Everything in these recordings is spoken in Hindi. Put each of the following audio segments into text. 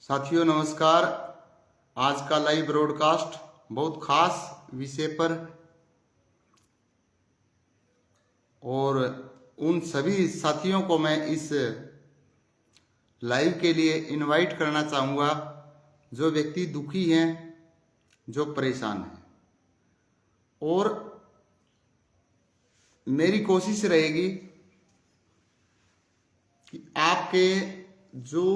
साथियों नमस्कार। आज का लाइव ब्रॉडकास्ट बहुत खास विषय पर और उन सभी साथियों को मैं इस लाइव के लिए इनवाइट करना चाहूँगा जो व्यक्ति दुखी हैं, जो परेशान हैं। और मेरी कोशिश रहेगी कि आपके जो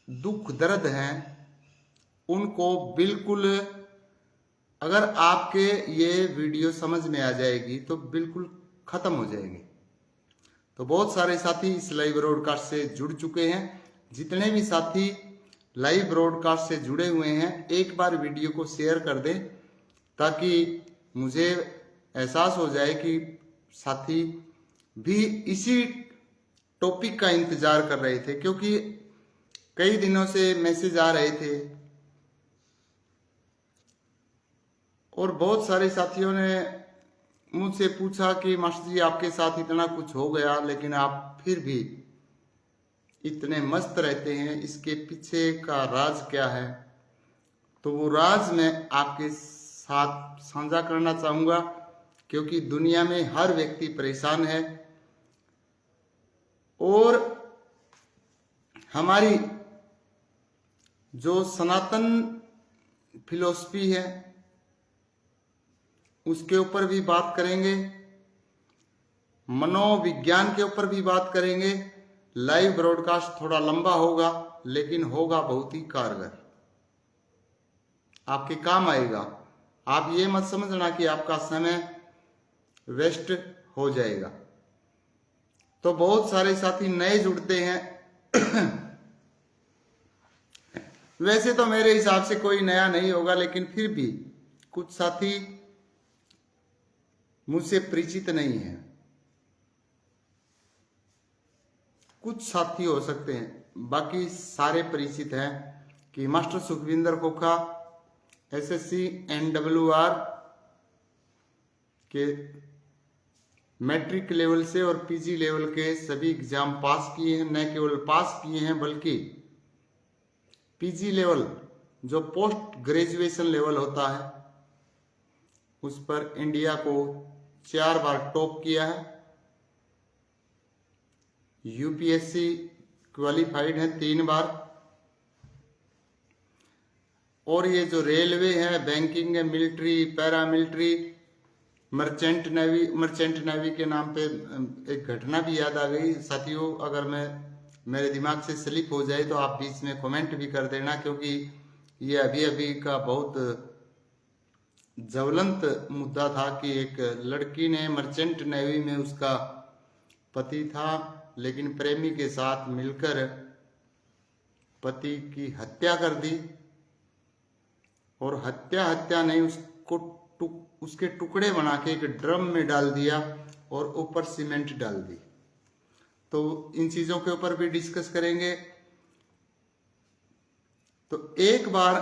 दुख दर्द हैं उनको बिल्कुल, अगर आपके ये वीडियो समझ में आ जाएगी तो बिल्कुल खत्म हो जाएगी। तो बहुत सारे साथी इस लाइव ब्रॉडकास्ट से जुड़ चुके हैं। जितने भी साथी लाइव ब्रॉडकास्ट से जुड़े हुए हैं, एक बार वीडियो को शेयर कर दें ताकि मुझे एहसास हो जाए कि साथी भी इसी टॉपिक का इंतजार कर रहे थे, क्योंकि कई दिनों से मैसेज आ रहे थे और बहुत सारे साथियों ने मुझसे पूछा कि मास्टर जी आपके साथ इतना कुछ हो गया लेकिन आप फिर भी इतने मस्त रहते हैं, इसके पीछे का राज क्या है? तो वो राज मैं आपके साथ साझा करना चाहूँगा, क्योंकि दुनिया में हर व्यक्ति परेशान है और हमारी जो सनातन फिलॉसफी है उसके ऊपर भी बात करेंगे, मनोविज्ञान के ऊपर भी बात करेंगे। लाइव ब्रॉडकास्ट थोड़ा लंबा होगा लेकिन होगा बहुत ही कारगर, आपके काम आएगा। आप ये मत समझना कि आपका समय वेस्ट हो जाएगा। तो बहुत सारे साथी नए जुड़ते हैं वैसे तो मेरे हिसाब से कोई नया नहीं होगा, लेकिन फिर भी कुछ साथी मुझसे परिचित नहीं है, कुछ साथी हो सकते हैं, बाकी सारे परिचित हैं कि मास्टर सुखविंदर खोखा एसएससी NWR के मैट्रिक लेवल से और पीजी लेवल के सभी एग्जाम पास किए हैं। न केवल पास किए हैं बल्कि पीजी लेवल जो पोस्ट ग्रेजुएशन लेवल होता है उस पर इंडिया को 4 बार टॉप किया है। यूपीएससी क्वालिफाइड है 3 बार। और ये जो रेलवे है, बैंकिंग है, military, para military, merchant navy के नाम पे एक घटना भी याद आ गई साथियों। अगर मेरे दिमाग से स्लिप हो जाए तो आप बीच में कमेंट भी कर देना, क्योंकि ये अभी अभी का बहुत ज्वलंत मुद्दा था कि एक लड़की ने मर्चेंट नेवी में, उसका पति था लेकिन प्रेमी के साथ मिलकर पति की हत्या कर दी और हत्या नहीं, उसके टुकड़े बना के एक ड्रम में डाल दिया और ऊपर सीमेंट डाल दी। तो इन चीजों के ऊपर भी डिस्कस करेंगे। तो एक बार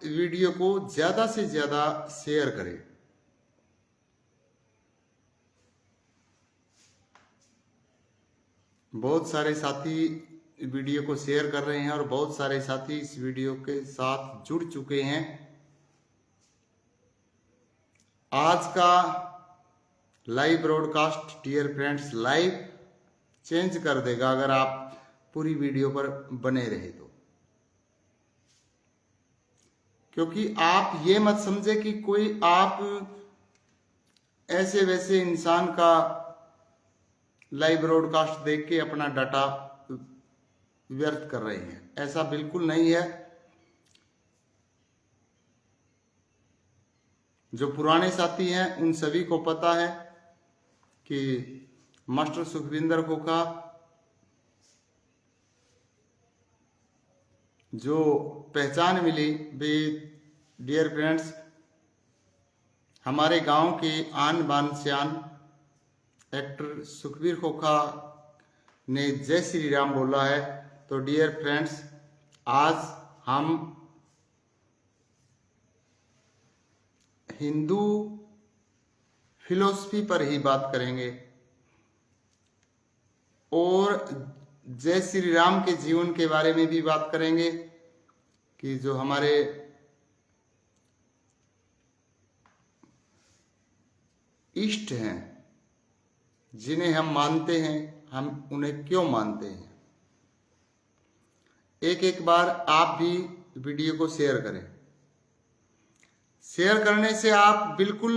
वीडियो को ज्यादा से ज्यादा शेयर करें। बहुत सारे साथी वीडियो को शेयर कर रहे हैं और बहुत सारे साथी इस वीडियो के साथ जुड़ चुके हैं। आज का live broadcast dear friends live change कर देगा अगर आप पूरी वीडियो पर बने रहे तो, क्योंकि आप ये मत समझे कि कोई आप ऐसे वैसे इंसान का लाइव ब्रॉडकास्ट देख के अपना डाटा व्यर्थ कर रहे हैं। ऐसा बिल्कुल नहीं है। जो पुराने साथी हैं उन सभी को पता है कि मास्टर सुखविंदर खोखा जो पहचान मिली भी डियर फ्रेंड्स, हमारे गांव के आन बान शान एक्टर सुखवीर खोखा ने जय श्री राम बोला है। तो डियर फ्रेंड्स आज हम हिंदू फिलॉसफी पर ही बात करेंगे और जय श्री राम के जीवन के बारे में भी बात करेंगे कि जो हमारे इष्ट हैं, जिन्हें हम मानते हैं, हम उन्हें क्यों मानते हैं। एक एक बार आप भी वीडियो को शेयर करें। शेयर करने से आप बिल्कुल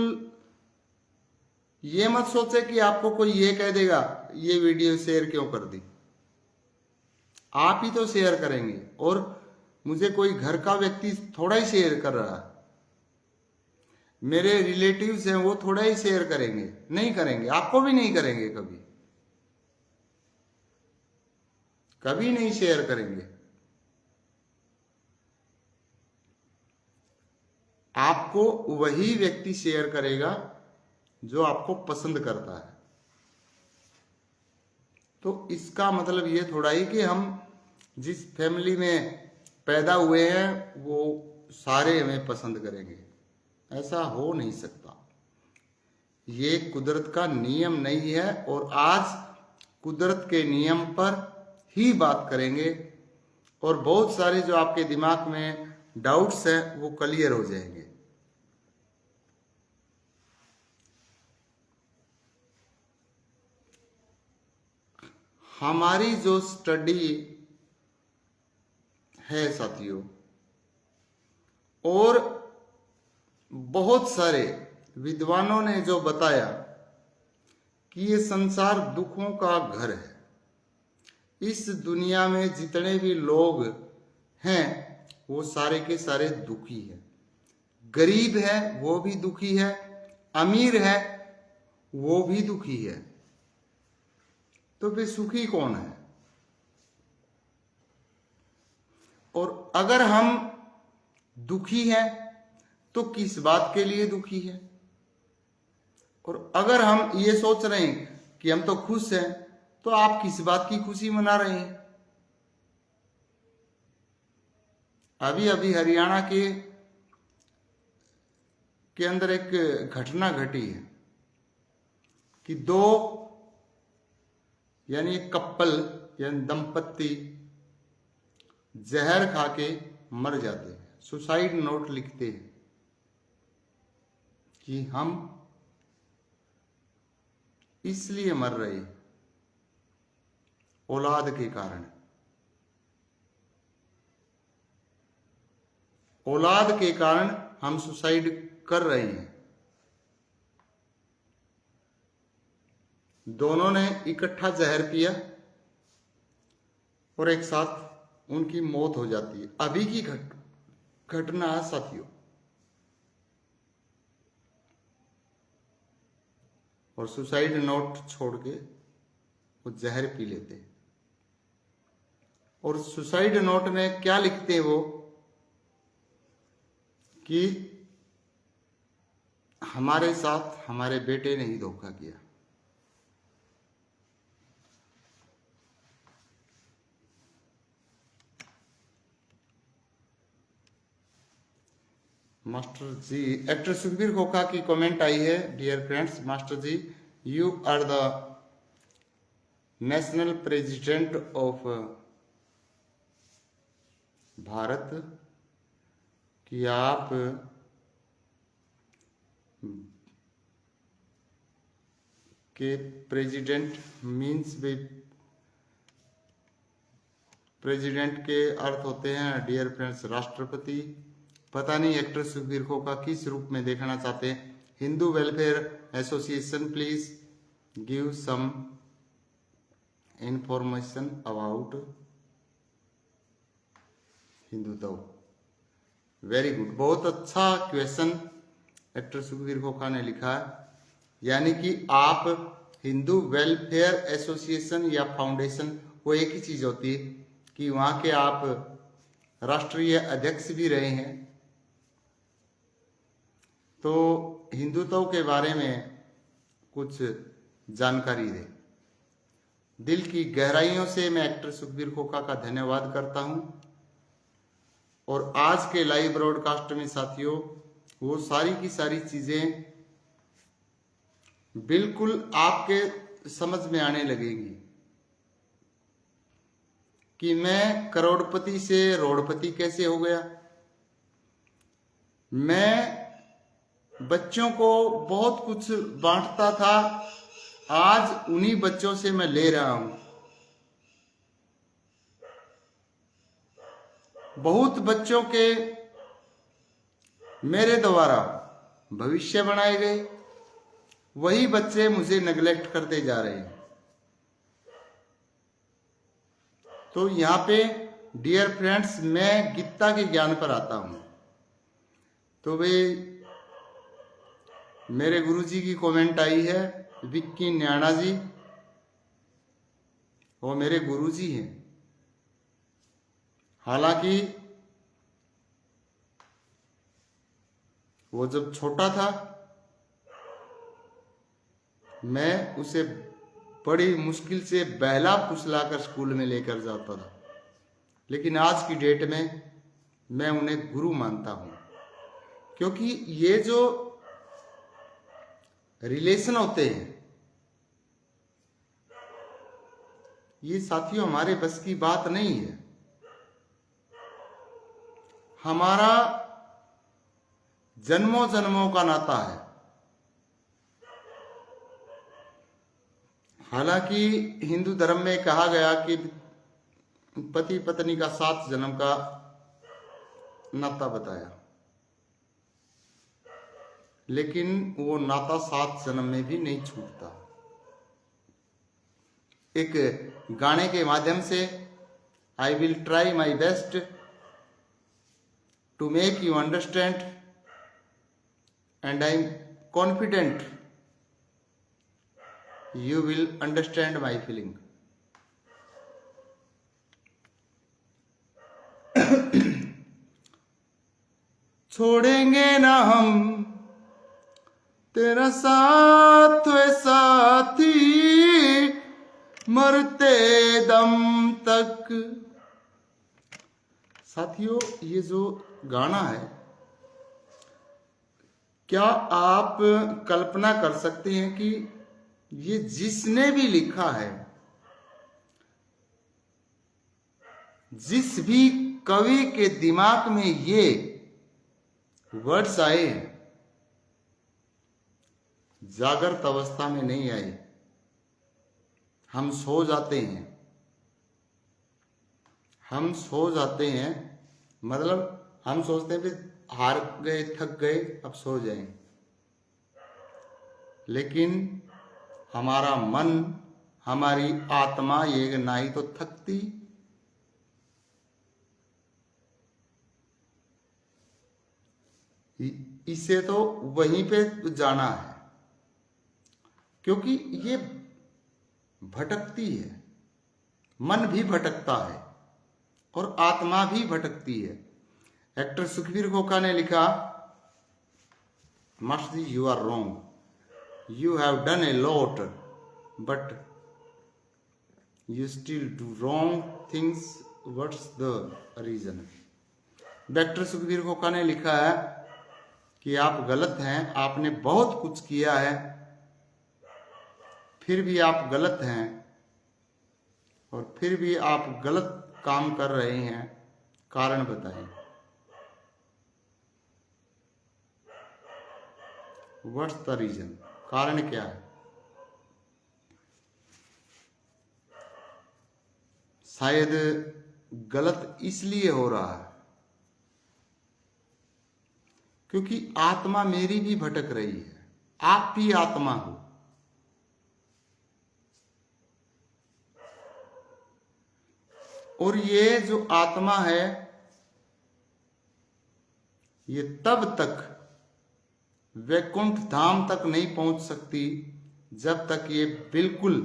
ये मत सोचे कि आपको कोई ये कह देगा ये वीडियो शेयर क्यों कर दी। आप ही तो शेयर करेंगे, और मुझे कोई घर का व्यक्ति थोड़ा ही शेयर कर रहा है, मेरे रिलेटिव्स हैं वो थोड़ा ही शेयर करेंगे, नहीं करेंगे, आपको भी नहीं करेंगे, कभी कभी नहीं शेयर करेंगे। आपको वही व्यक्ति शेयर करेगा जो आपको पसंद करता है। तो इसका मतलब ये थोड़ा ही कि हम जिस फैमिली में पैदा हुए हैं वो सारे हमें पसंद करेंगे, ऐसा हो नहीं सकता। ये कुदरत का नियम नहीं है, और आज कुदरत के नियम पर ही बात करेंगे, और बहुत सारे जो आपके दिमाग में डाउट्स हैं वो क्लियर हो जाएंगे। हमारी जो स्टडी है साथियों, और बहुत सारे विद्वानों ने जो बताया कि ये संसार दुखों का घर है। इस दुनिया में जितने भी लोग हैं वो सारे के सारे दुखी हैं। गरीब है वो भी दुखी है, अमीर है वो भी दुखी है, तो फिर सुखी कौन है। और अगर हम दुखी हैं तो किस बात के लिए दुखी है, और अगर हम ये सोच रहे हैं कि हम तो खुश हैं, तो आप किस बात की खुशी मना रहे हैं। अभी अभी हरियाणा के अंदर एक घटना घटी है कि दो यानी एक कपल यानी दंपत्ति जहर खा के मर जाते हैं, सुसाइड नोट लिखते हैं कि हम इसलिए मर रहे हैं औलाद के कारण। औलाद के कारण हम सुसाइड कर रहे हैं। दोनों ने इकट्ठा जहर पिया और एक साथ उनकी मौत हो जाती है। अभी की घटना है साथियों। और सुसाइड नोट छोड़ के वो जहर पी लेते हैं। और सुसाइड नोट में क्या लिखते हैं वो कि हमारे साथ हमारे बेटे ने ही धोखा किया। मास्टर जी, एक्टर सुखबीर खोखा की कमेंट आई है, dear friends. Master ji, you are the national president of Bharat, कि आप के प्रेसिडेंट मीन्स भी, प्रेसिडेंट के अर्थ होते हैं डियर फ्रेंड्स राष्ट्रपति। पता नहीं एक्टर सुखबीर खोखा किस रूप में देखना चाहते हैं। Hindu welfare association please give some information about Hindutva. Very good, बहुत अच्छा क्वेश्चन एक्टर सुखबीर खोखा ने लिखा है। यानी कि आप हिंदू वेलफेयर एसोसिएशन या फाउंडेशन, वो एक ही चीज होती है कि वहां के आप राष्ट्रीय अध्यक्ष भी रहे हैं। तो हिंदुत्व के बारे में कुछ जानकारी दें। दिल की गहराइयों से मैं एक्टर सुखबीर खोखा का धन्यवाद करता हूं। और आज के लाइव ब्रॉडकास्ट में साथियों वो सारी की सारी चीजें बिल्कुल आपके समझ में आने लगेगी। कि मैं करोड़पति से रोड़पति कैसे हो गया। मैं बच्चों को बहुत कुछ बांटता था, आज उन्हीं बच्चों से मैं ले रहा हूं। बहुत बच्चों के मेरे द्वारा भविष्य बनाए गए, वही बच्चे मुझे नेग्लेक्ट करते जा रहे हैं। तो यहाँ पे डियर फ्रेंड्स, मैं गीता के ज्ञान पर आता हूं। तो वे मेरे गुरुजी की कमेंट आई है, विक्की न्याणा जी, वो मेरे गुरुजी हैं। हालांकि वो जब छोटा था मैं उसे बड़ी मुश्किल से बहला फुसलाकर स्कूल में लेकर जाता था, लेकिन आज की डेट में मैं उन्हें गुरु मानता हूं। क्योंकि ये जो रिलेशन होते हैं, ये साथियों हमारे बस की बात नहीं है। हमारा जन्मों जन्मों का नाता है। हालांकि हिंदू धर्म में कहा गया कि पति पत्नी का 7 जन्म का नाता बताया, लेकिन वो नाता 7 जन्म में भी नहीं छूटता। एक गाने के माध्यम से I will try my best to make you understand and I am confident you will understand my feeling. छोड़ेंगे ना हम तेरा साथ वे साथी, मरते दम तक। साथियों, ये जो गाना है, क्या आप कल्पना कर सकते हैं कि ये जिसने भी लिखा है, जिस भी कवि के दिमाग में ये वर्ड्स आए, जागृत अवस्था में नहीं आए। हम सो जाते हैं, मतलब हम सोचते हैं कि हार गए, थक गए, अब सो जाएं। लेकिन हमारा मन, हमारी आत्मा ये नहीं तो थकती। इसे तो वहीं पे जाना है, क्योंकि ये भटकती है। मन भी भटकता है और आत्मा भी भटकती है। एक्टर सुखबीर खोखा ने लिखा, master ji you are wrong, you have done a lot but you still do wrong things, what's the reason. Doctor Sukhbir Khokha ने लिखा है कि आप गलत हैं, आपने बहुत कुछ किया है, फिर भी आप गलत हैं और फिर भी आप गलत काम कर रहे हैं, कारण बताएं। व्हाट्स द रीजन, कारण क्या है? शायद गलत इसलिए हो रहा है क्योंकि आत्मा मेरी भी भटक रही है, आप भी आत्मा हो। और ये जो आत्मा है, ये तब तक वैकुंठ धाम तक नहीं पहुंच सकती जब तक ये बिल्कुल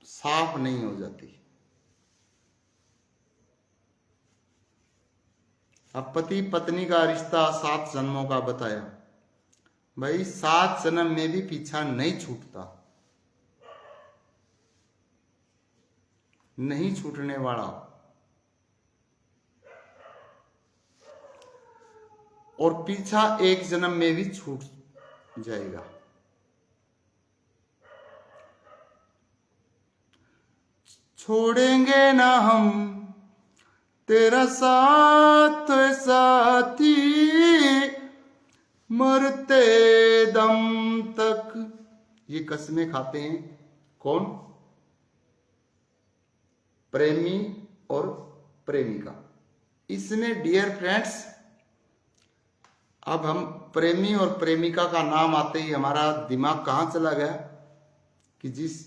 साफ नहीं हो जाती। अब पति पत्नी का रिश्ता 7 जन्मों का बताया, भाई 7 जन्म में भी पीछा नहीं छूटता, नहीं छूटने वाला। और पीछा 1 जन्म में भी छूट जाएगा। छोड़ेंगे ना हम तेरा साथ साथी, मरते दम तक। ये कस्में खाते हैं कौन? प्रेमी और प्रेमिका। इसमें डियर फ्रेंड्स, अब हम प्रेमी और प्रेमिका का नाम आते ही हमारा दिमाग कहाँ चला गया कि जिस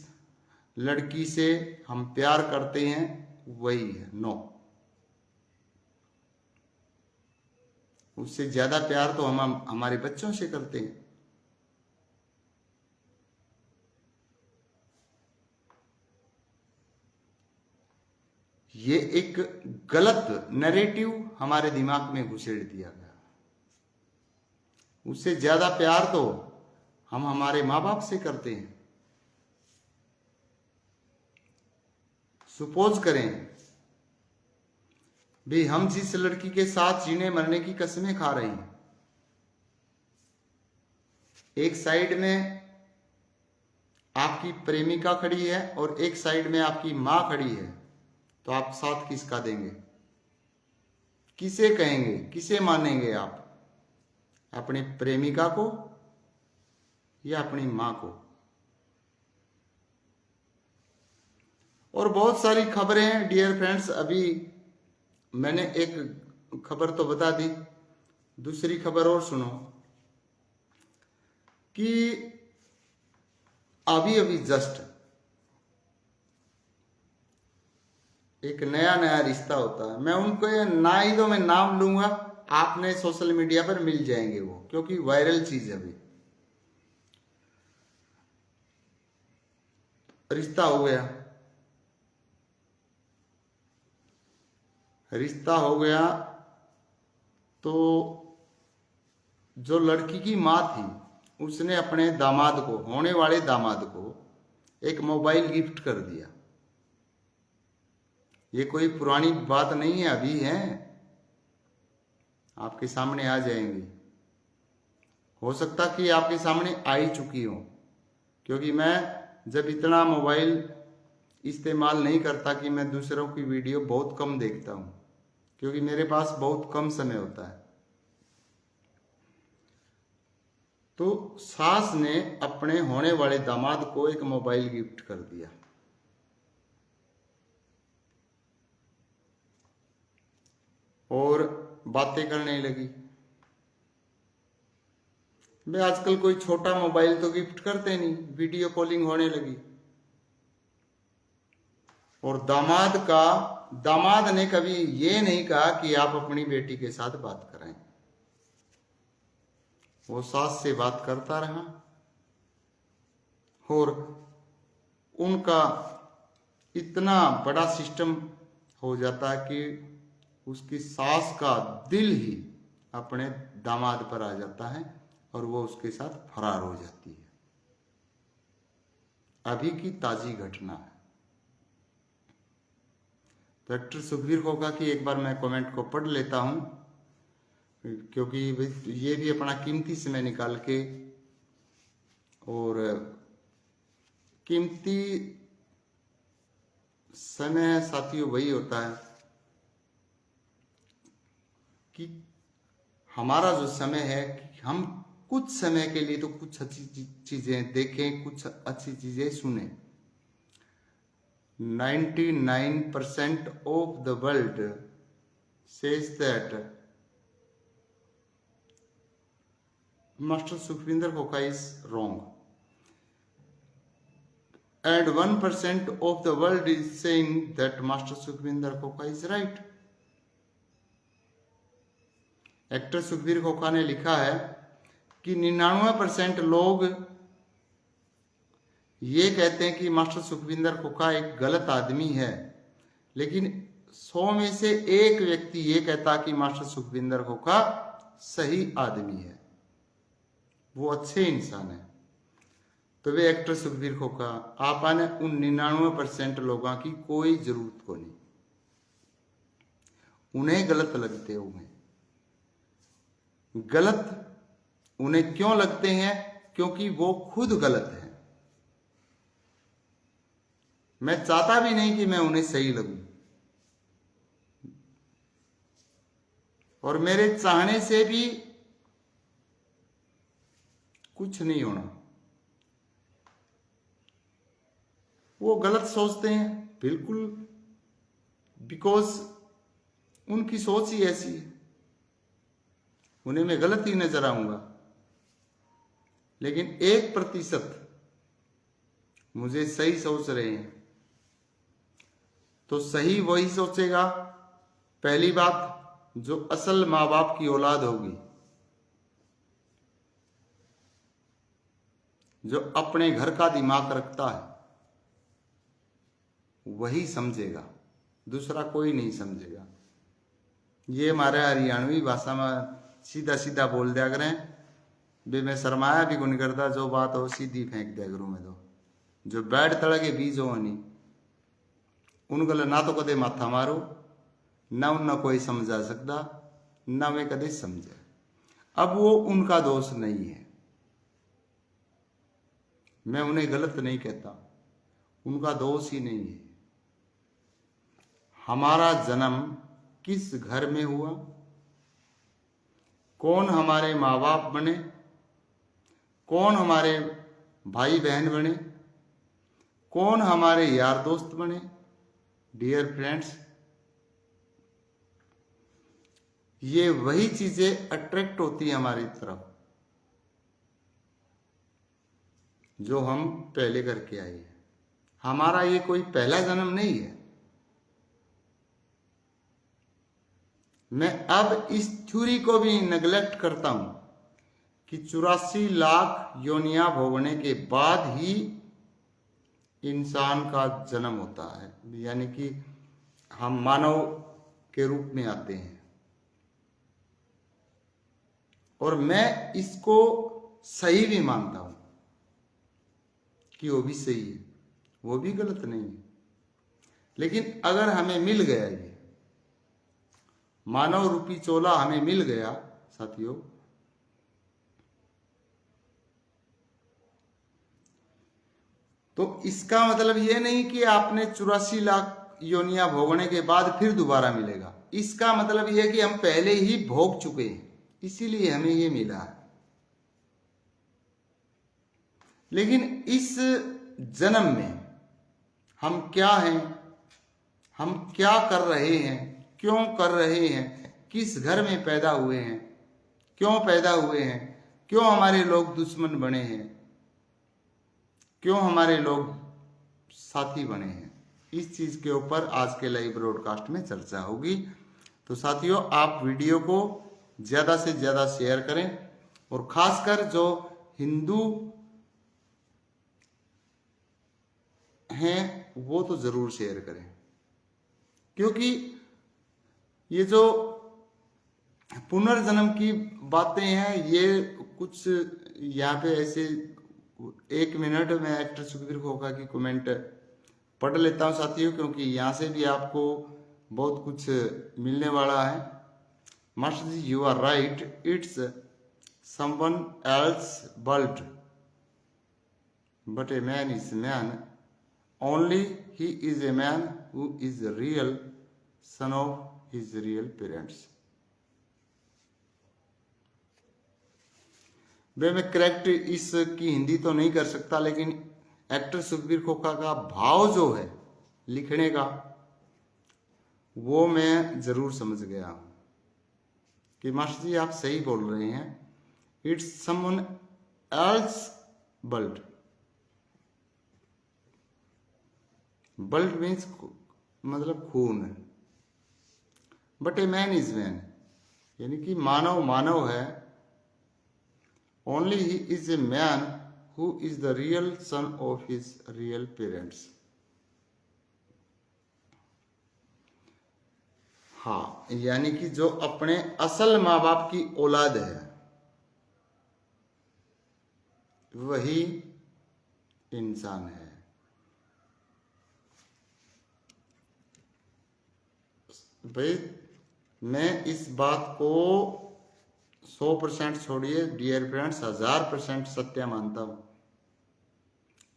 लड़की से हम प्यार करते हैं वही है। नो, उससे ज्यादा प्यार तो हम हमारे बच्चों से करते हैं। ये एक गलत नैरेटिव हमारे दिमाग में घुसेड़ दिया गया। उससे ज्यादा प्यार तो हम हमारे माँ बाप से करते हैं। सपोज करें भी हम जिस लड़की के साथ जीने मरने की कसमें खा रहे हैं, एक साइड में आपकी प्रेमिका खड़ी है और एक साइड में आपकी मां खड़ी है, तो आप साथ किसका देंगे? किसे कहेंगे, किसे मानेंगे आप? अपनी प्रेमिका को या अपनी मां को? और बहुत सारी खबरें हैं डियर फ्रेंड्स। अभी मैंने एक खबर तो बता दी, दूसरी खबर और सुनो कि अभी अभी जस्ट एक नया नया रिश्ता होता है। मैं उनको ना ही तो मैं नाम लूंगा, आपने सोशल मीडिया पर मिल जाएंगे वो, क्योंकि वायरल चीज है। अभी रिश्ता हो गया, रिश्ता हो गया तो जो लड़की की मां थी उसने अपने दामाद को, होने वाले दामाद को, एक मोबाइल गिफ्ट कर दिया। ये कोई पुरानी बात नहीं है, अभी है, आपके सामने आ जाएंगी। हो सकता कि आपके सामने आ ही चुकी हो, क्योंकि मैं जब इतना मोबाइल इस्तेमाल नहीं करता कि मैं दूसरों की वीडियो बहुत कम देखता हूं, क्योंकि मेरे पास बहुत कम समय होता है। तो सास ने अपने होने वाले दामाद को एक मोबाइल गिफ्ट कर दिया। और बातें करने लगी। भाई आजकल कोई छोटा मोबाइल तो गिफ्ट करते नहीं, वीडियो कॉलिंग होने लगी। और दामाद ने कभी ये नहीं कहा कि आप अपनी बेटी के साथ बात करें। वो सास से बात करता रहा और उनका इतना बड़ा सिस्टम हो जाता है कि उसकी सास का दिल ही अपने दामाद पर आ जाता है और वो उसके साथ फरार हो जाती है। अभी की ताजी घटना है। तो एक्टर सुखबीर खोखा की एक बार मैं कमेंट को पढ़ लेता हूं, क्योंकि ये भी अपना कीमती समय निकाल के, और कीमती समय साथियों वही होता है कि हमारा जो समय है कि हम कुछ समय के लिए तो कुछ अच्छी चीजें देखें, कुछ अच्छी चीजें सुने। 99% of the world says that Master Sukhvinder Khokha is wrong, and 1% of the world is saying that Master Sukhvinder Khokha is right. Actor Sukhbir Khokha ने लिखा है कि 99% लोग ये कहते हैं कि मास्टर सुखविंदर खोखा एक गलत आदमी है, लेकिन 100 में से एक व्यक्ति ये कहता कि मास्टर सुखविंदर खोखा सही आदमी है, वो अच्छे इंसान है। तो वे एक्टर सुखबीर खोखा आप आने उन 99% लोगों की कोई जरूरत को नहीं, उन्हें गलत लगते होंगे। गलत उन्हें क्यों लगते हैं? क्योंकि वो खुद गलत है। मैं चाहता भी नहीं कि मैं उन्हें सही लगूं, और मेरे चाहने से भी कुछ नहीं होना। वो गलत सोचते हैं बिल्कुल, बिकॉज उनकी सोच ही ऐसी है, उन्हें मैं गलत ही नजर आऊंगा। लेकिन 1% मुझे सही सोच रहे हैं, तो सही वही सोचेगा। पहली बात, जो असल माँ बाप की औलाद होगी, जो अपने घर का दिमाग रखता है, वही समझेगा, दूसरा कोई नहीं समझेगा। ये हमारे हरियाणवी भाषा में सीधा सीधा बोल दिया करें, बे मैं शर्माया भी नहीं करता, जो बात हो सीधी फेंक दिया करूं मैं। तो जो बैठ तड़ के बीज हो नहीं, उन गल ना तो कदे माथा मारो, ना उन कोई समझा सकता, ना वे कदे समझे। अब वो उनका दोष नहीं है, मैं उन्हें गलत नहीं कहता, उनका दोष ही नहीं है। हमारा जन्म किस घर में हुआ, कौन हमारे माँ बाप बने, कौन हमारे भाई बहन बने, कौन हमारे यार दोस्त बने, डियर फ्रेंड्स, ये वही चीजें अट्रैक्ट होती है हमारी तरफ जो हम पहले करके आए हैं। हमारा ये कोई पहला जन्म नहीं है। मैं अब इस थ्योरी को भी नेग्लेक्ट करता हूं कि 84 लाख योनियां भोगने के बाद ही इंसान का जन्म होता है, यानी कि हम मानव के रूप में आते हैं। और मैं इसको सही भी मानता हूं कि वो भी सही है, वो भी गलत नहीं है। लेकिन अगर हमें मिल गया, ये मानव रूपी चोला हमें मिल गया साथियों, तो इसका मतलब ये नहीं कि आपने 84 लाख योनियां भोगने के बाद फिर दोबारा मिलेगा। इसका मतलब यह कि हम पहले ही भोग चुके हैं, इसीलिए हमें ये मिला है। लेकिन इस जन्म में हम क्या हैं, हम क्या कर रहे हैं, क्यों कर रहे हैं, किस घर में पैदा हुए हैं, क्यों पैदा हुए हैं, क्यों हमारे लोग दुश्मन बने हैं, क्यों हमारे लोग साथी बने हैं, इस चीज के ऊपर आज के लाइव ब्रॉडकास्ट में चर्चा होगी। तो साथियों, आप वीडियो को ज्यादा से ज्यादा शेयर करें, और खासकर जो हिंदू हैं वो तो जरूर शेयर करें, क्योंकि ये जो पुनर्जन्म की बातें हैं, ये कुछ यहाँ पे ऐसे 1 मिनट में एक्टर सुखबीर खोखा की कमेंट पढ़ लेता हूँ साथियों, क्योंकि यहाँ से भी आपको बहुत कुछ मिलने वाला है। Master ji, you are right, it's someone else world, but a man is man, only he is a man who is the real son of his real parents। मैं करेक्ट इसकी हिंदी तो नहीं कर सकता, लेकिन एक्टर सुखबीर खोखा का भाव जो है लिखने का, वो मैं जरूर समझ गया हूं कि मास्टर जी आप सही बोल रहे हैं। It's someone else world, blood means मतलब खून, but a man is man, यानी कि मानव मानव है। Only he is a man who is the real son of his real parents. हाँ, यानी कि जो अपने असल माँ बाप की औलाद है, वही इंसान है। भाई, मैं इस बात को 100% छोड़िए डियर फ्रेंड्स, 1000% सत्य मानता हूं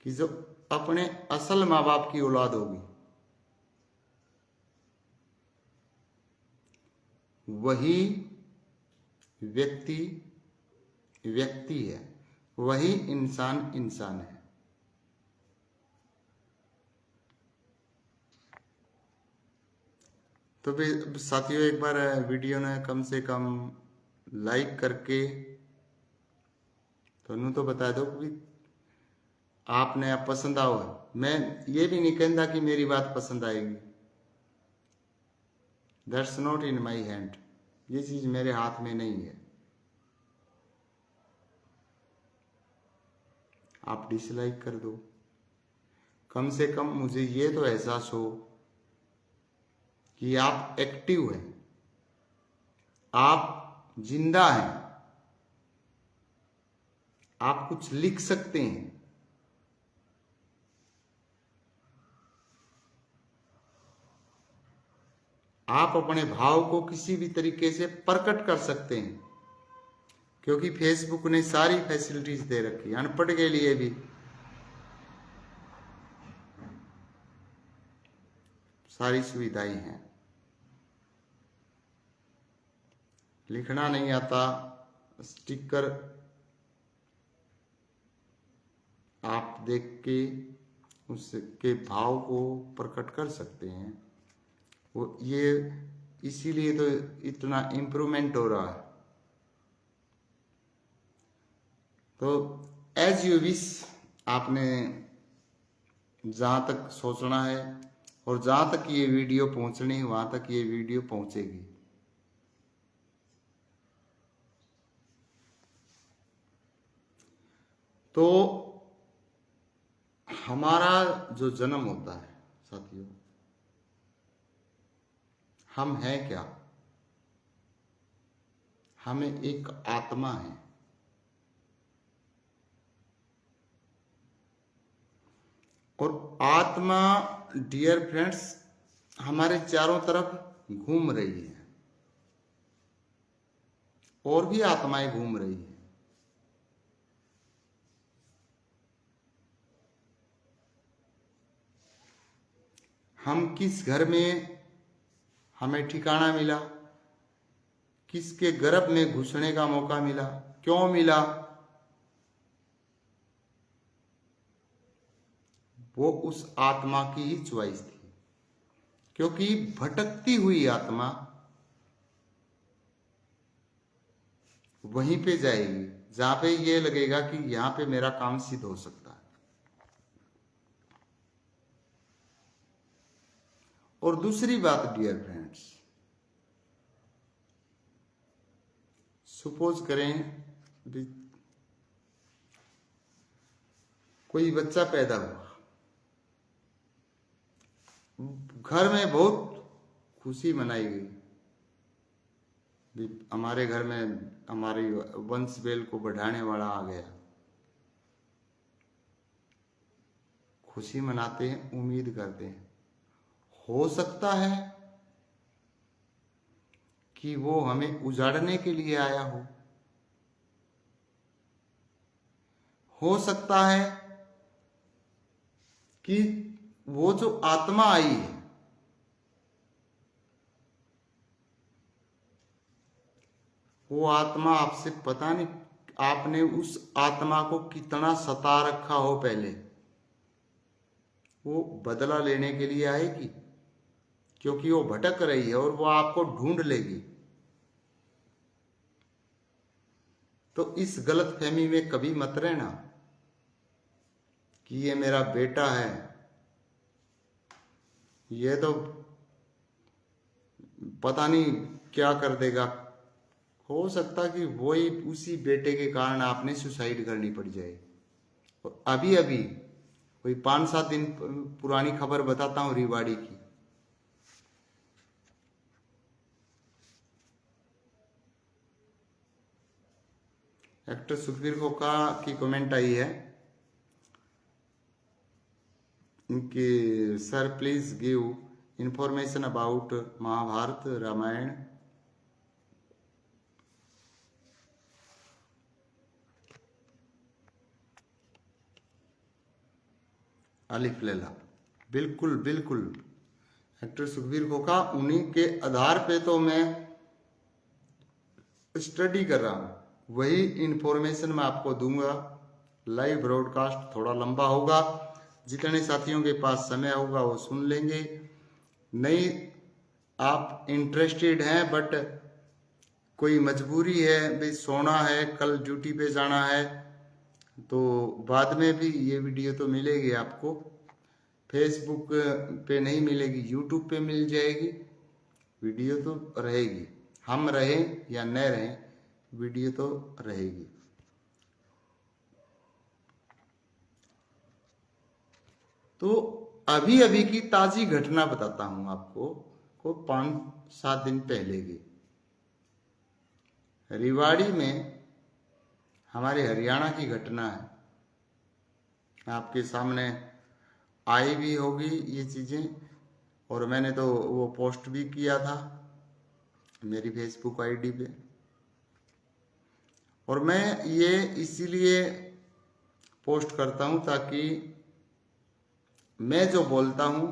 कि जो अपने असल माँ बाप की औलाद होगी, वही व्यक्ति व्यक्ति है, वही इंसान इंसान है। तो भी साथियों, एक बार वीडियो ने कम से कम लाइक करके तो बता दो कि आपने आप पसंद आओ। मैं ये भी नहीं कहता कि मेरी बात पसंद आएगी, that's not in my hand, ये चीज मेरे हाथ में नहीं है। आप डिसलाइक कर दो, कम से कम मुझे ये तो एहसास हो कि आप एक्टिव हैं, आप जिंदा हैं, आप कुछ लिख सकते हैं। आप अपने भाव को किसी भी तरीके से प्रकट कर सकते हैं, क्योंकि फेसबुक ने सारी फैसिलिटीज दे रखी है, अनपढ़ के लिए भी सारी सुविधाएं हैं। लिखना नहीं आता, स्टिकर आप देख के उसके भाव को प्रकट कर सकते हैं। वो ये इसीलिए तो इतना इम्प्रूवमेंट हो रहा है। तो एज यू विश, आपने जहां तक सोचना है और जहां तक ये वीडियो पहुंचनी है वहां तक ये वीडियो पहुंचेगी। तो हमारा जो जन्म होता है साथियों, हम हैं क्या? हमें एक आत्मा है, और आत्मा डियर फ्रेंड्स हमारे चारों तरफ घूम रही है, और भी आत्माएं घूम रही है। हम किस घर में हमें ठिकाना मिला, किसके गर्भ में घुसने का मौका मिला, क्यों मिला, वो उस आत्मा की ही चॉइस थी। क्योंकि भटकती हुई आत्मा वहीं पे जाएगी जहां पे ये लगेगा कि यहां पे मेरा काम सिद्ध हो सकता है। और दूसरी बात डियर फ्रेंड्स, सपोज करें भी कोई बच्चा पैदा हुआ, घर में बहुत खुशी मनाई गई, हमारे घर में हमारी वंश बेल को बढ़ाने वाला आ गया। खुशी मनाते हैं, उम्मीद करते हैं, हो सकता है कि वो हमें उजाड़ने के लिए आया हो सकता है कि वो जो आत्मा आई है वो आत्मा आपसे पता नहीं आपने उस आत्मा को कितना सता रखा हो, पहले वो बदला लेने के लिए आएगी, क्योंकि वो भटक रही है और वो आपको ढूंढ लेगी। तो इस गलत फहमी में कभी मत रहना कि ये मेरा बेटा है, ये तो पता नहीं क्या कर देगा। हो सकता कि वही उसी बेटे के कारण आपने सुसाइड करनी पड़ जाए। और अभी अभी कोई 5-7 दिन पुरानी खबर बताता हूं रिवाड़ी की। एक्टर सुखबीर कोका की कमेंट आई है कि sir please give information about Mahabharat Ramayan. Alif Laila, बिल्कुल बिल्कुल एक्टर सुखबीर खोखा, उन्हीं के आधार पे तो मैं स्टडी कर रहा हूँ, वही इंफॉर्मेशन मैं आपको दूंगा। लाइव ब्रॉडकास्ट थोड़ा लंबा होगा, जितने साथियों के पास समय होगा वो सुन लेंगे, नहीं आप इंटरेस्टेड हैं बट कोई मजबूरी है भाई सोना है कल ड्यूटी पे जाना है, तो बाद में भी ये वीडियो तो मिलेगी आपको, फेसबुक पे नहीं मिलेगी, यूट्यूब पे मिल जाएगी, वीडियो तो रहेगी, हम रहें या न रहें वीडियो तो रहेगी। तो अभी अभी की ताजी घटना बताता हूं आपको, को 5-7 दिन पहले की, रिवाड़ी में हमारे हरियाणा की घटना है, आपके सामने आई भी होगी ये चीजें, और मैंने तो वो पोस्ट भी किया था मेरी फेसबुक आईडी पे, और मैं ये इसीलिए पोस्ट करता हूं ताकि मैं जो बोलता हूं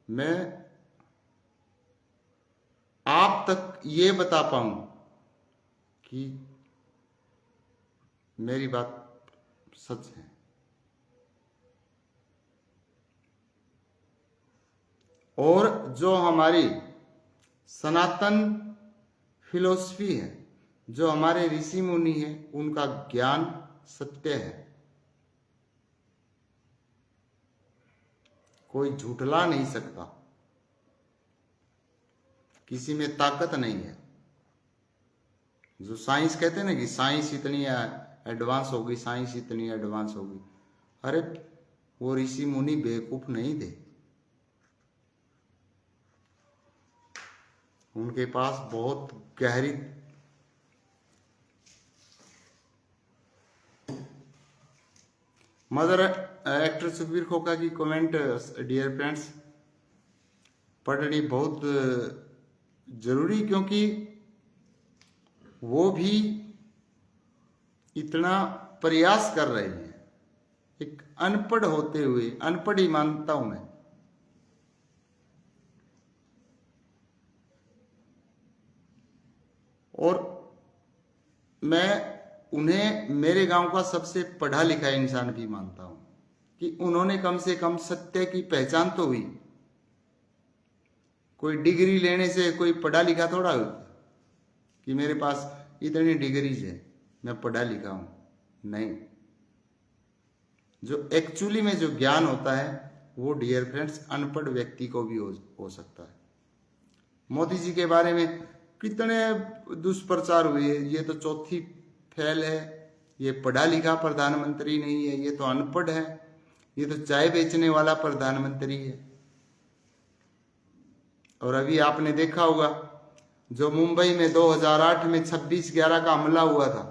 मैं आप तक ये बता पाऊं कि मेरी बात सच है। और जो हमारी सनातन फिलॉसफी है, जो हमारे ऋषि मुनि है, उनका ज्ञान सत्य है, कोई झूठला नहीं सकता, किसी में ताकत नहीं है। जो साइंस कहते हैं ना कि साइंस इतनी एडवांस होगी, साइंस इतनी एडवांस होगी, अरे वो ऋषि मुनि बेवकूफ नहीं थे, उनके पास बहुत गहरी मदर एक्टर सुखबीर खोखा की कमेंट डियर फ्रेंड्स पढ़नी बहुत जरूरी, क्योंकि वो भी इतना प्रयास कर रहे हैं, एक अनपढ़ होते हुए, अनपढ़ ही मानता हूं मैं, और मैं उन्हें मेरे गांव का सबसे पढ़ा लिखा इंसान भी मानता हूं कि उन्होंने कम से कम सत्य की पहचान तो हुई। कोई डिग्री लेने से कोई पढ़ा लिखा थोड़ा हो कि मेरे पास इतनी डिग्रीज है मैं पढ़ा लिखा हूं, नहीं। जो एक्चुअली में जो ज्ञान होता है वो डियर फ्रेंड्स अनपढ़ व्यक्ति को भी हो सकता है। मोदी जी के बारे में कितने दुष्प्रचार हुए, ये तो चौथी फेल है, ये पढ़ा लिखा प्रधानमंत्री नहीं है, ये तो अनपढ़ है, ये तो चाय बेचने वाला प्रधानमंत्री है। और अभी आपने देखा होगा जो मुंबई में 2008 में 26/11 का हमला हुआ था,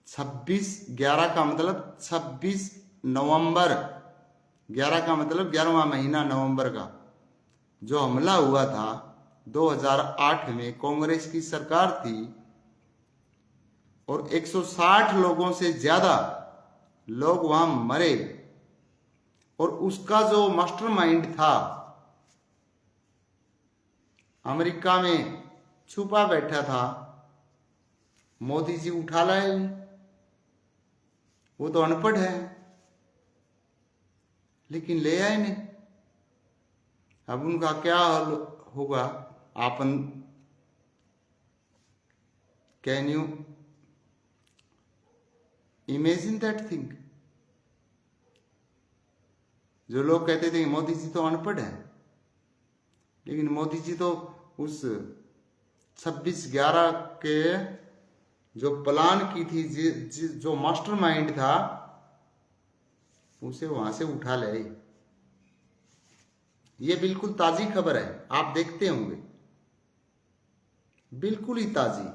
26/11 का मतलब 26 नवंबर, 11 का मतलब 11वां महीना नवंबर का जो हमला हुआ था 2008 में, कांग्रेस की सरकार थी और 160 लोगों से ज्यादा लोग वहां मरे, और उसका जो मास्टरमाइंड था अमेरिका में छुपा बैठा था, मोदी जी उठा लाए, वो तो अनपढ़ है लेकिन ले आए नहीं। अब उनका क्या हल होगा, आपन can you imagine that thing. जो लोग कहते थे कि मोदी जी तो अनपढ़ है, लेकिन मोदी जी तो उस 26/11 के जो प्लान की थी, जो मास्टरमाइंड था, उसे वहां से उठा ले। ये बिल्कुल ताजी खबर है, आप देखते होंगे, बिल्कुल ही ताजी।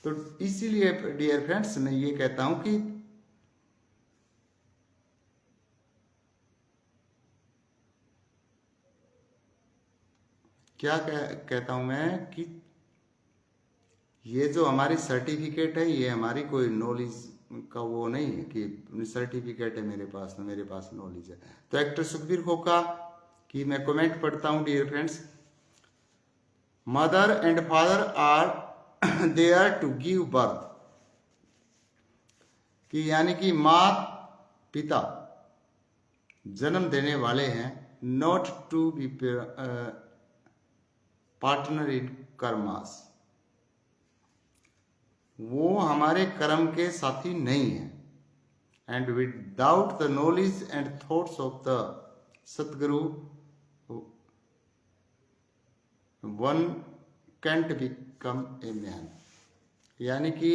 तो इसीलिए डियर फ्रेंड्स मैं ये कहता हूं कि क्या कहता हूं मैं कि ये जो हमारी सर्टिफिकेट है, ये हमारी कोई नॉलेज का वो नहीं है कि सर्टिफिकेट है मेरे पास में, मेरे पास नॉलेज है। तो एक्टर सुखबीर खोखा की मैं कमेंट पढ़ता हूँ। Dear friends, mother and father are there to give birth, कि यानी कि माँ पिता जन्म देने वाले हैं, not to be partner in karmas, वो हमारे कर्म के साथी नहीं है। And without the knowledge and thoughts of the Satguru one can't become a man, यानी कि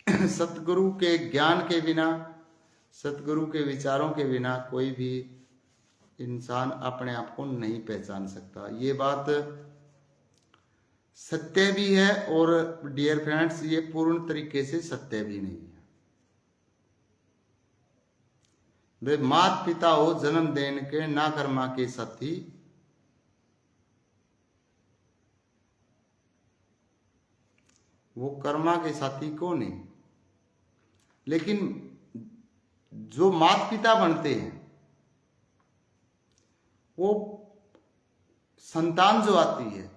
सतगुरु के ज्ञान के बिना, सतगुरु के विचारों के बिना कोई भी इंसान अपने आप को नहीं पहचान सकता। ये बात सत्य भी है और डियर फ्रेंड्स ये पूर्ण तरीके से सत्य भी नहीं है। वे मात पिता हो जन्म देने के ना कर्मा के साथी, वो कर्मा के साथी को नहीं। लेकिन जो माता पिता बनते हैं वो संतान जो आती है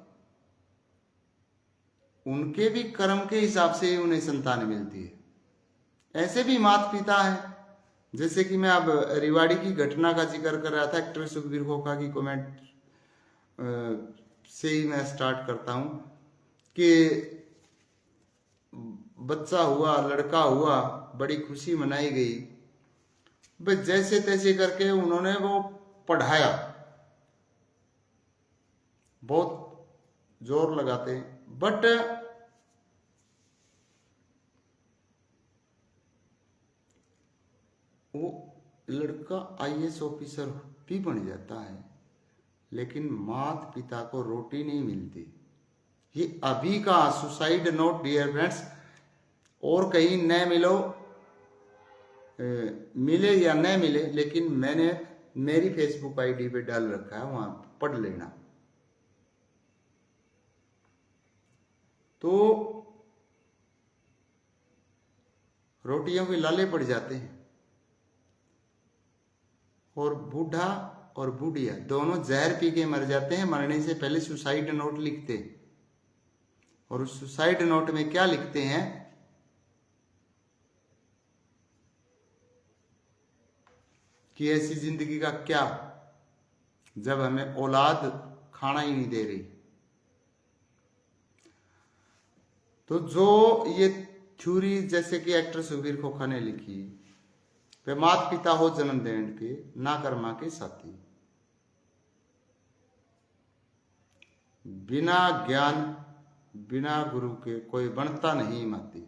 उनके भी कर्म के हिसाब से उन्हें संतान मिलती है। ऐसे भी माता पिता है, जैसे कि मैं अब रिवाड़ी की घटना का जिक्र कर रहा था, एक्टर सुखबीर खोखा की कमेंट से ही मैं स्टार्ट करता हूं कि बच्चा हुआ, लड़का हुआ, बड़ी खुशी मनाई गई, बस जैसे तैसे करके उन्होंने वो पढ़ाया, बहुत जोर लगाते, बट वो लड़का आईएएस ऑफिसर भी बन जाता है, लेकिन माता पिता को रोटी नहीं मिलती। ये अभी का सुसाइड नोट डियर फ्रेंड्स, और कहीं न मिलो, मिले या न मिले, लेकिन मैंने मेरी फेसबुक आईडी पे डाल रखा है, वहां पढ़ लेना। तो रोटियों के लाले पड़ जाते हैं और बूढ़ा और बूढ़िया दोनों जहर पी के मर जाते हैं। मरने से पहले सुसाइड नोट लिखते, और उस सुसाइड नोट में क्या लिखते हैं कि ऐसी जिंदगी का क्या जब हमें औलाद खाना ही नहीं दे रही। तो जो ये थ्योरी जैसे कि एक्टर सुखबीर खोखा ने लिखी, वे माता पिता हो जन्म देने के ना कर्मा के साथी, बिना ज्ञान बिना गुरु के कोई बनता नहीं माती।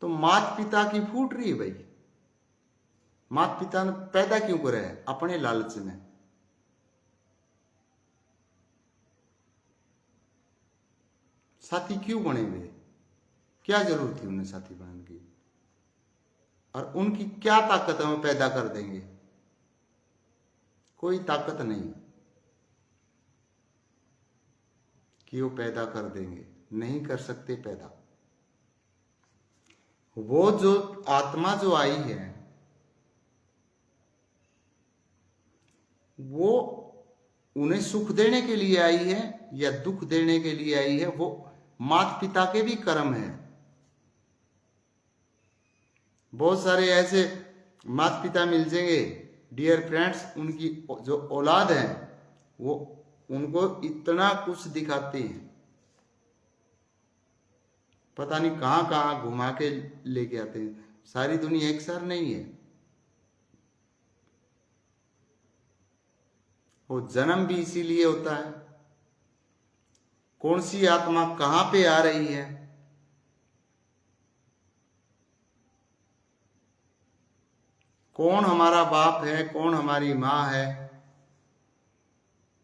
तो माता पिता की फूट रही है भाई। माता पिता ने पैदा क्यों करे है? अपने लालच में। साथी क्यों बने हुए? क्या जरूरत थी उन्हें साथी बनने की? और उनकी क्या ताकत है वो पैदा कर देंगे? कोई ताकत नहीं कि वो पैदा कर देंगे, नहीं कर सकते पैदा। वो जो आत्मा जो आई है वो उन्हें सुख देने के लिए आई है या दुख देने के लिए आई है, वो माता पिता के भी कर्म है। बहुत सारे ऐसे माता पिता मिल जाएंगे डियर फ्रेंड्स, उनकी जो औलाद है वो उनको इतना कुछ दिखाते हैं, पता नहीं कहां कहां घुमा के लेके आते हैं। सारी दुनिया एक सार नहीं है। वो जन्म भी इसीलिए होता है। कौन सी आत्मा कहां पे आ रही है, कौन हमारा बाप है, कौन हमारी मां है,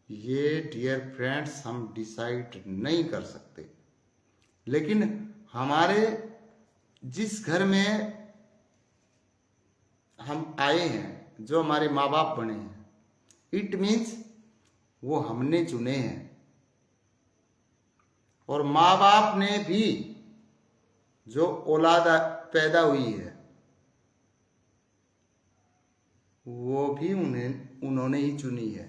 ये डियर फ्रेंड्स हम डिसाइड नहीं कर सकते। लेकिन हमारे जिस घर में हम आए हैं, जो हमारे माँ बाप बने हैं, इट मीन्स वो हमने चुने हैं। और माँ बाप ने भी जो औलाद पैदा हुई है वो भी उन्होंने ही चुनी है।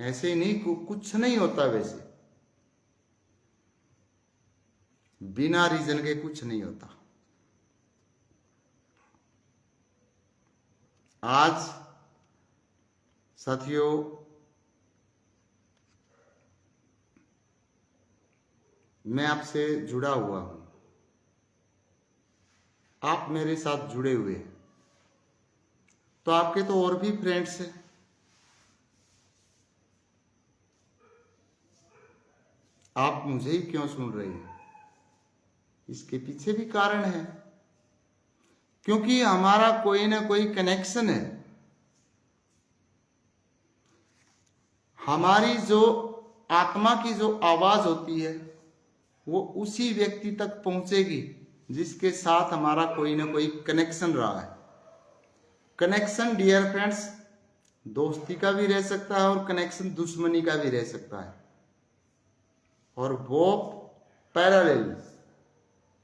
ऐसे ही नहीं, कुछ नहीं होता वैसे, बिना रीजन के कुछ नहीं होता। आज साथियों मैं आपसे जुड़ा हुआ हूं, आप मेरे साथ जुड़े हुए हैं, तो आपके तो और भी फ्रेंड्स हैं। आप मुझे ही क्यों सुन रहे हैं? इसके पीछे भी कारण है, क्योंकि हमारा कोई ना कोई कनेक्शन है। हमारी जो आत्मा की जो आवाज होती है वो उसी व्यक्ति तक पहुंचेगी जिसके साथ हमारा कोई ना कोई कनेक्शन रहा है। कनेक्शन डियर फ्रेंड्स दोस्ती का भी रह सकता है और कनेक्शन दुश्मनी का भी रह सकता है, और वो पैरेलल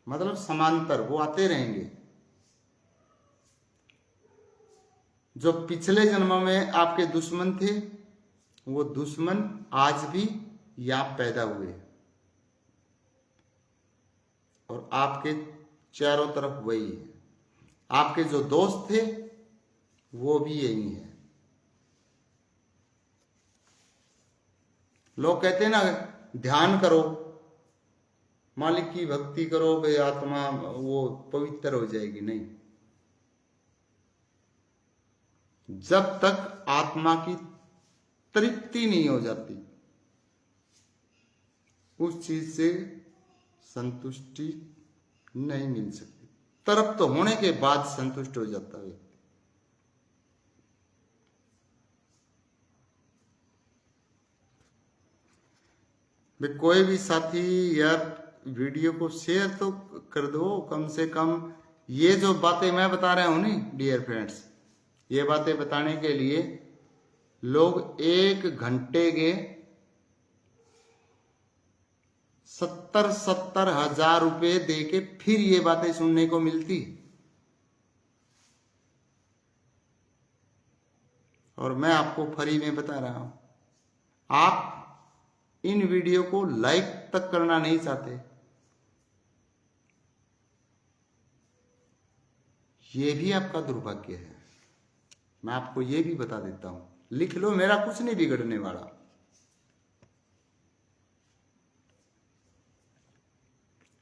मतलब समांतर वो आते रहेंगे। जो पिछले जन्मों में आपके दुश्मन थे वो दुश्मन आज भी यहाँ पैदा हुए और आपके चारों तरफ वही है। आपके जो दोस्त थे वो भी यही है। लोग कहते हैं ना ध्यान करो, मालिक की भक्ति करो, भाई आत्मा वो पवित्र हो जाएगी। नहीं, जब तक आत्मा की तृप्ति नहीं हो जाती उस चीज से संतुष्टि नहीं मिल सकती। तृप्त होने के बाद संतुष्ट हो जाता है व्यक्ति। कोई भी साथी यार वीडियो को शेयर तो कर दो कम से कम। ये जो बातें मैं बता रहा हूं नहीं डियर फ्रेंड्स, ये बातें बताने के लिए लोग 1 घंटे के 70 हजार रुपए दे के फिर ये बातें सुनने को मिलती। और मैं आपको फ्री में बता रहा हूं। आप इन वीडियो को लाइक तक करना नहीं चाहते, ये भी आपका दुर्भाग्य है। मैं आपको ये भी बता देता हूं, लिख लो, मेरा कुछ नहीं बिगड़ने वाला।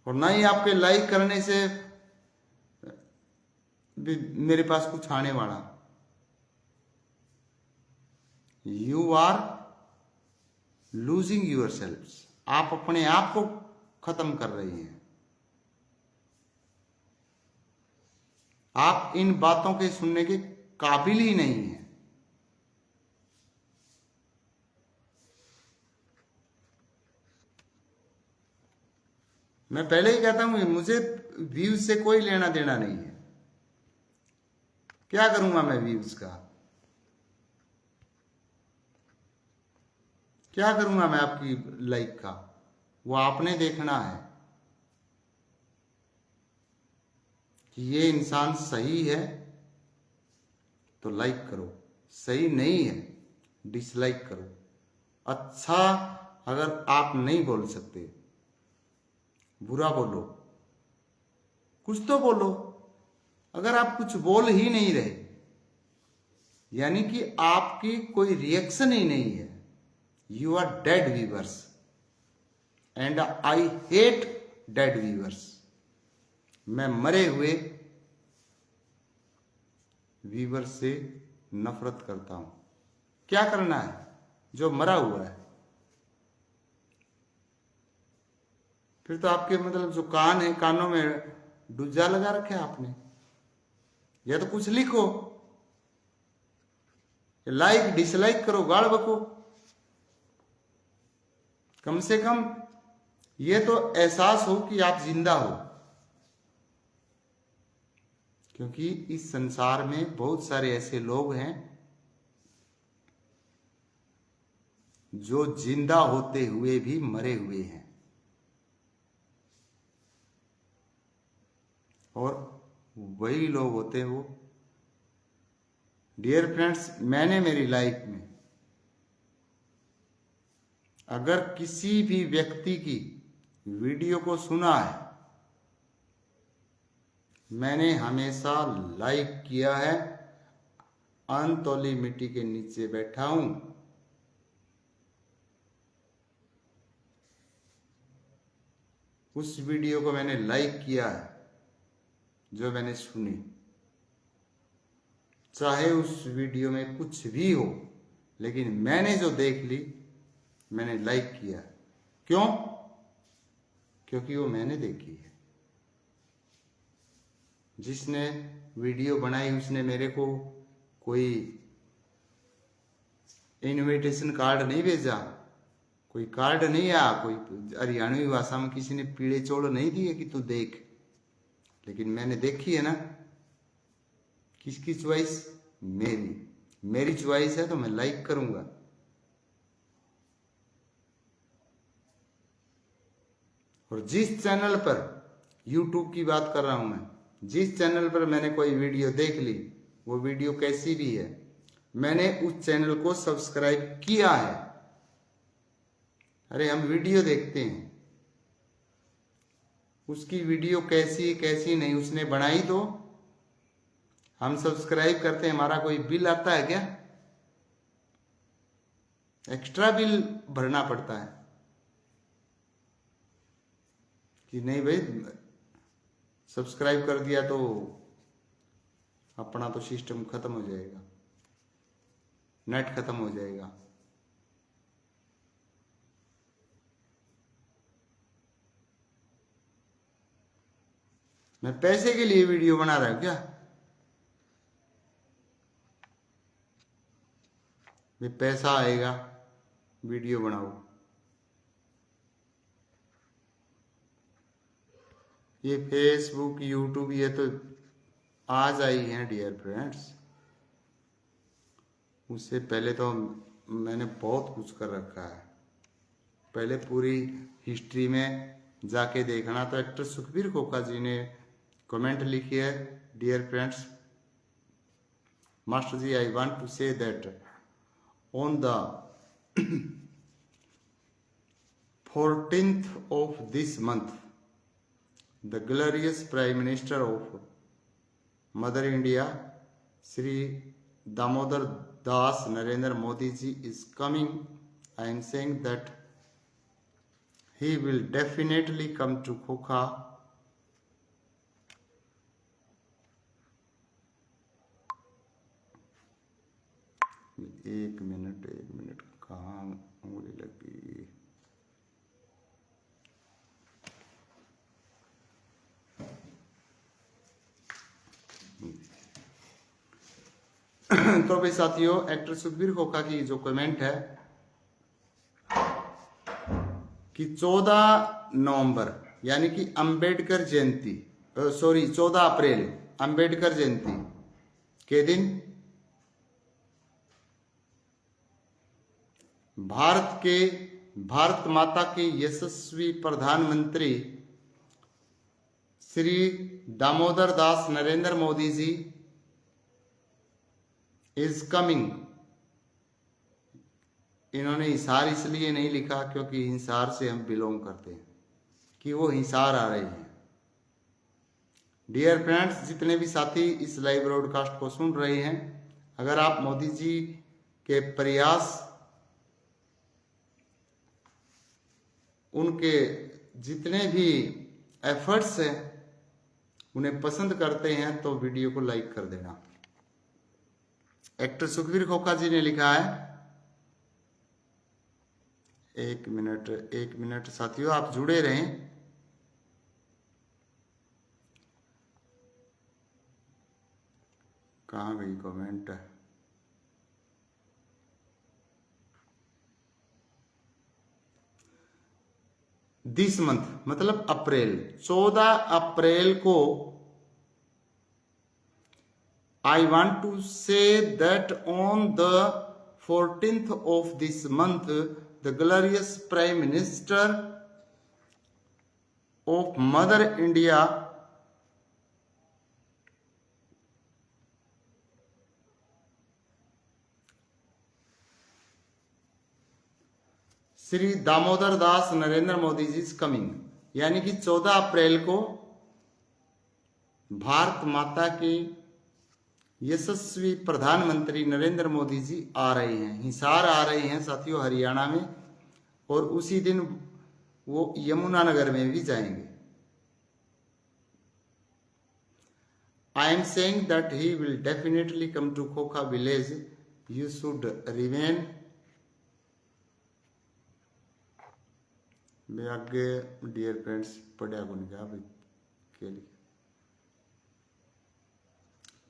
और ना ही आपके लाइक करने से मेरे पास कुछ आने वाला। You are losing yourself. आप अपने आप को खत्म कर रही हैं। आप इन बातों के सुनने के काबिल ही नहीं है। मैं पहले ही कहता हूं मुझे व्यूज से कोई लेना देना नहीं है। क्या करूंगा मैं व्यूज का? क्या करूंगा मैं आपकी लाइक का? वो आपने देखना है कि ये इंसान सही है तो लाइक करो, सही नहीं है डिसलाइक करो। अच्छा अगर आप नहीं बोल सकते, बुरा बोलो, कुछ तो बोलो। अगर आप कुछ बोल ही नहीं रहे यानी कि आपकी कोई रिएक्शन ही नहीं है, you are dead viewers and I hate dead viewers. मैं मरे हुए व्यूअर से नफरत करता हूं। क्या करना है? जो मरा हुआ है, फिर तो आपके मतलब जो कान है, कानों में डुज्जा लगा रखे आपने। या तो कुछ लिखो, लाइक डिसलाइक करो, गाड़ बको। कम से कम ये तो एहसास हो कि आप जिंदा हो, क्योंकि इस संसार में बहुत सारे ऐसे लोग हैं जो जिंदा होते हुए भी मरे हुए हैं। और वही लोग होते हैं वो। डियर फ्रेंड्स, मैंने मेरी लाइफ में अगर किसी भी व्यक्ति की वीडियो को सुना है, मैंने हमेशा लाइक किया है। अनतौली मिट्टी के नीचे बैठा हूं, उस वीडियो को मैंने लाइक किया है जो मैंने सुनी, चाहे उस वीडियो में कुछ भी हो, लेकिन मैंने जो देख ली मैंने लाइक किया। क्यों? क्योंकि वो मैंने देखी है। जिसने वीडियो बनाई उसने मेरे को कोई इनविटेशन कार्ड नहीं भेजा, कोई कार्ड नहीं आया, कोई हरियाणवी भाषा में किसी ने पीड़े चोड़ नहीं दिए कि तू देख। लेकिन मैंने देखी है ना। किसकी चॉइस? मेरी चॉइस है तो मैं लाइक करूंगा। और जिस चैनल पर, YouTube की बात कर रहा हूं मैं, जिस चैनल पर मैंने कोई वीडियो देख ली, वो वीडियो कैसी भी है, मैंने उस चैनल को सब्सक्राइब किया है। अरे हम वीडियो देखते हैं, उसकी वीडियो कैसी नहीं उसने बनाई तो हम सब्सक्राइब करते हैं। हमारा कोई बिल आता है क्या? एक्स्ट्रा बिल भरना पड़ता है कि नहीं भाई सब्सक्राइब कर दिया तो अपना तो सिस्टम खत्म हो जाएगा, नेट खत्म हो जाएगा। मैं पैसे के लिए वीडियो बना रहा हूं क्या? भी पैसा आएगा वीडियो बनाओ। ये फेसबुक यूट्यूब ये तो आज आई है डियर फ्रेंड्स। उससे पहले तो मैंने बहुत कुछ कर रखा है। पहले पूरी हिस्ट्री में जाके देखना। तो एक्टर सुखबीर खोखा जी ने कमेंट लिखी है, dear friends, master ji, I want to say that on the 14th of this month, the glorious Prime Minister of Mother India, Shri Damodar Das Narendra Modi ji is coming. I am saying that he will definitely come to Khokha. एक मिनट कहाँ उंगली लगी? तो भाई साथियों, एक्टर सुखबीर खोखा की जो कमेंट है कि 14 नवंबर यानी कि अंबेडकर जयंती, 14 अप्रैल अंबेडकर जयंती के दिन भारत माता के यशस्वी प्रधानमंत्री श्री दामोदर दास नरेंद्र मोदी जी इज कमिंग। इन्होंने हिसार इसलिए नहीं लिखा क्योंकि हिसार से हम बिलोंग करते हैं, कि वो हिसार आ रहे हैं। डियर फ्रेंड्स, जितने भी साथी इस लाइव ब्रॉडकास्ट को सुन रहे हैं, अगर आप मोदी जी के प्रयास, उनके जितने भी एफर्ट्स हैं उन्हें पसंद करते हैं तो वीडियो को लाइक कर देना। एक्टर सुखबीर खोखा जी ने लिखा है, एक मिनट साथियों, आप जुड़े रहें। कहाँ गई कमेंट? दिस मंथ मतलब अप्रैल, 14 अप्रैल को I want to say that on the 14th of this month, the glorious Prime Minister of Mother India, Shri Damodar Das Narendra Modi ji is coming, यानी कि 14 अप्रैल को भारत माता के यशस्वी प्रधानमंत्री नरेंद्र मोदी जी आ रहे हैं, हिसार आ रहे हैं साथियों, हरियाणा में, और उसी दिन वो यमुनानगर में भी जाएंगे। I am saying that he will definitely come to Khokha village, you should remain. मैं आगे डियर फ्रेंड्स पढ़िया को नहीं कहा भाई के लिए,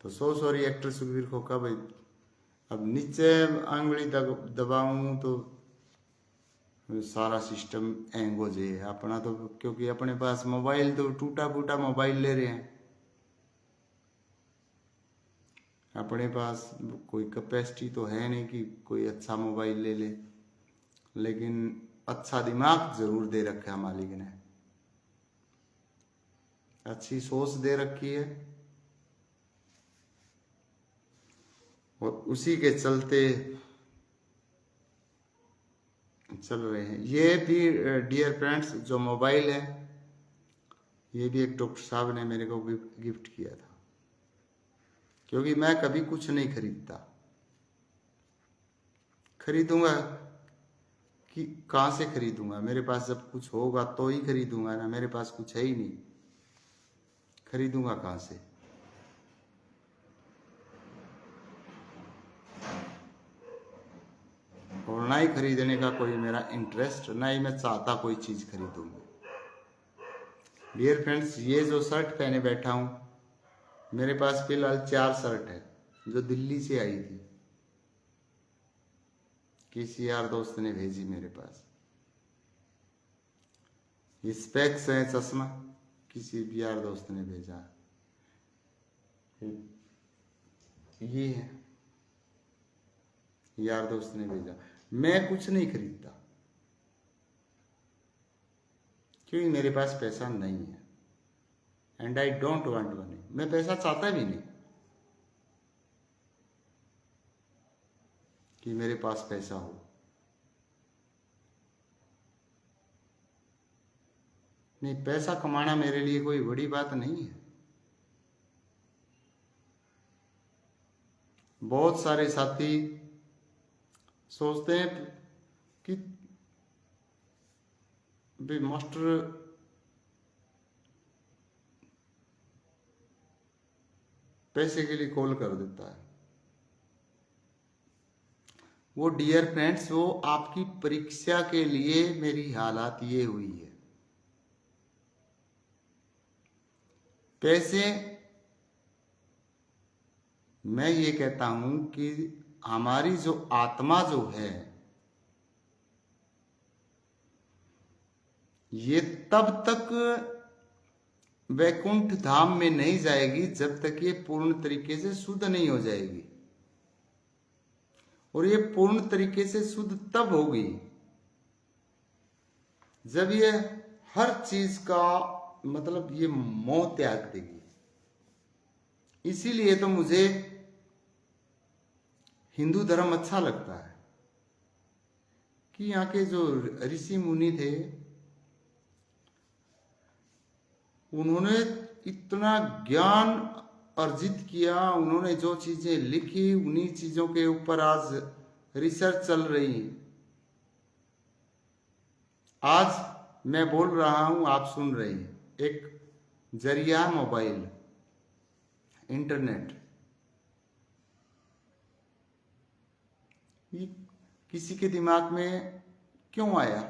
तो सॉरी एक्टर सुखवीर खोखा भाई। अब नीचे आंगुली दबाऊं तो सारा सिस्टम हैंग हो जाए अपना, तो क्योंकि अपने पास मोबाइल तो टूटा फूटा मोबाइल ले रहे हैं, अपने पास कोई कैपेसिटी तो है नहीं कि कोई अच्छा मोबाइल ले ले, लेकिन अच्छा दिमाग जरूर दे रखा है मालिक ने, अच्छी सोच दे रखी है, और उसी के चलते चल रहे हैं। ये भी डियर फ्रेंड्स जो मोबाइल है, ये भी एक डॉक्टर साहब ने मेरे को गिफ्ट किया था, क्योंकि मैं कभी कुछ नहीं खरीदता, खरीदूंगा कि कहाँ से खरीदूंगा, मेरे पास जब कुछ होगा तो ही खरीदूंगा ना, मेरे पास कुछ है ही नहीं, खरीदूंगा कहाँ से। और ना ही खरीदने का कोई मेरा इंटरेस्ट, ना ही मैं चाहता कोई चीज खरीदूंगा। डियर फ्रेंड्स, ये जो शर्ट पहने बैठा हूं, मेरे पास फिलहाल 4 शर्ट है जो दिल्ली से आई थी, किसी यार दोस्त ने भेजी मेरे पास। ये स्पेक्स है, चश्मा, किसी भी यार दोस्त ने भेजा। ये है, यार दोस्त ने भेजा। मैं कुछ नहीं खरीदता क्योंकि मेरे पास पैसा नहीं है, and I don't want money. मैं पैसा चाहता भी नहीं कि मेरे पास पैसा हो। नहीं, पैसा कमाना मेरे लिए कोई बड़ी बात नहीं है। बहुत सारे साथी सोचते हैं कि भाई मास्टर पैसे के लिए कॉल कर देता है। वो डियर फ्रेंड्स, वो आपकी परीक्षा के लिए मेरी हालात ये हुई है। पैसे, मैं ये कहता हूं कि हमारी जो आत्मा जो है, ये तब तक वैकुंठ धाम में नहीं जाएगी जब तक ये पूर्ण तरीके से शुद्ध नहीं हो जाएगी। और ये पूर्ण तरीके से शुद्ध तब होगी जब ये हर चीज का मतलब ये मोह त्याग देगी। इसीलिए तो मुझे हिंदू धर्म अच्छा लगता है कि यहाँ के जो ऋषि मुनि थे, उन्होंने इतना ज्ञान अर्जित किया, उन्होंने जो चीजें लिखी, उन्हीं चीजों के ऊपर आज रिसर्च चल रही है। आज मैं बोल रहा हूं, आप सुन रहे हैं, एक जरिया मोबाइल, इंटरनेट। ये किसी के दिमाग में क्यों आया?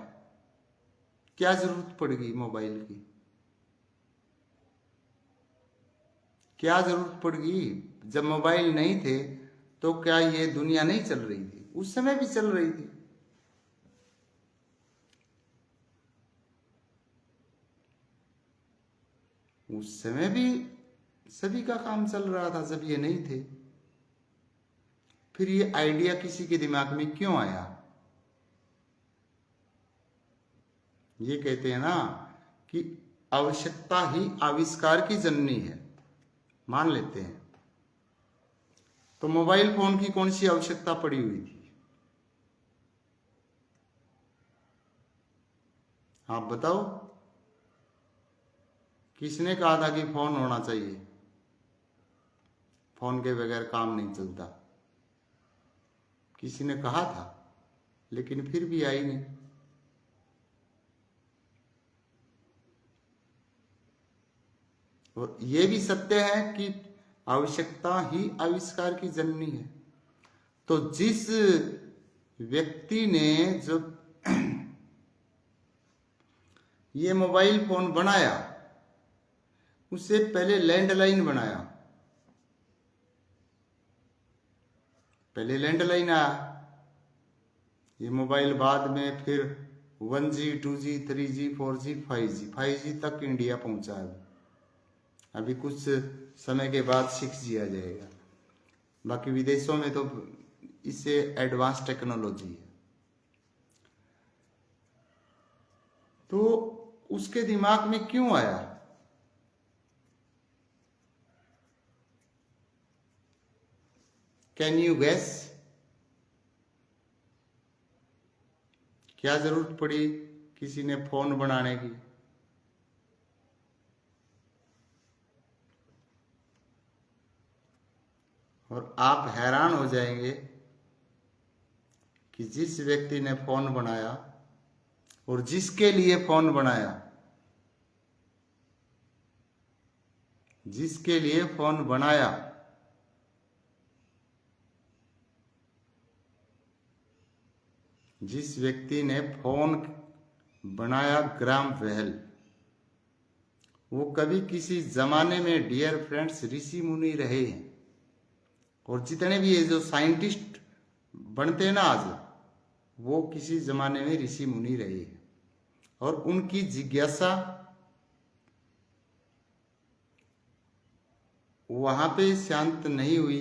क्या जरूरत पड़ गई मोबाइल की? क्या जरूरत पड़ गई? जब मोबाइल नहीं थे तो क्या ये दुनिया नहीं चल रही थी? उस समय भी चल रही थी। उस समय भी सभी का काम चल रहा था जब ये नहीं थे। फिर ये आइडिया किसी के दिमाग में क्यों आया? ये कहते हैं ना कि आवश्यकता ही आविष्कार की जननी है, मान लेते हैं। तो मोबाइल फोन की कौन सी आवश्यकता पड़ी हुई थी? आप बताओ, किसने कहा था कि फोन होना चाहिए? फोन के बगैर काम नहीं चलता, किसी ने कहा था, लेकिन फिर भी आई नहीं। और ये भी सत्य है कि आवश्यकता ही आविष्कार की जननी है। तो जिस व्यक्ति ने जब ये मोबाइल फोन बनाया, उससे पहले लैंडलाइन बनाया, पहले लैंडलाइन आया, ये मोबाइल बाद में फिर 1G 2G 3G 4G 5G तक इंडिया पहुंचा है। अभी कुछ समय के बाद 6G आ जाएगा। बाकी विदेशों में तो इससे एडवांस टेक्नोलॉजी है। तो उसके दिमाग में क्यों आया? Can you guess? क्या जरूरत पड़ी किसी ने फोन बनाने की? और आप हैरान हो जाएंगे कि जिस व्यक्ति ने फोन बनाया और जिसके लिए फोन बनाया, जिसके लिए फोन बनाया, जिस व्यक्ति ने फोन बनाया ग्राम बेल, वो कभी किसी जमाने में डियर फ्रेंड्स ऋषि मुनि रहे हैं। और जितने भी ये जो साइंटिस्ट बनते हैं ना आज, वो किसी जमाने में ऋषि मुनि रहे हैं। और उनकी जिज्ञासा वहां पे शांत नहीं हुई,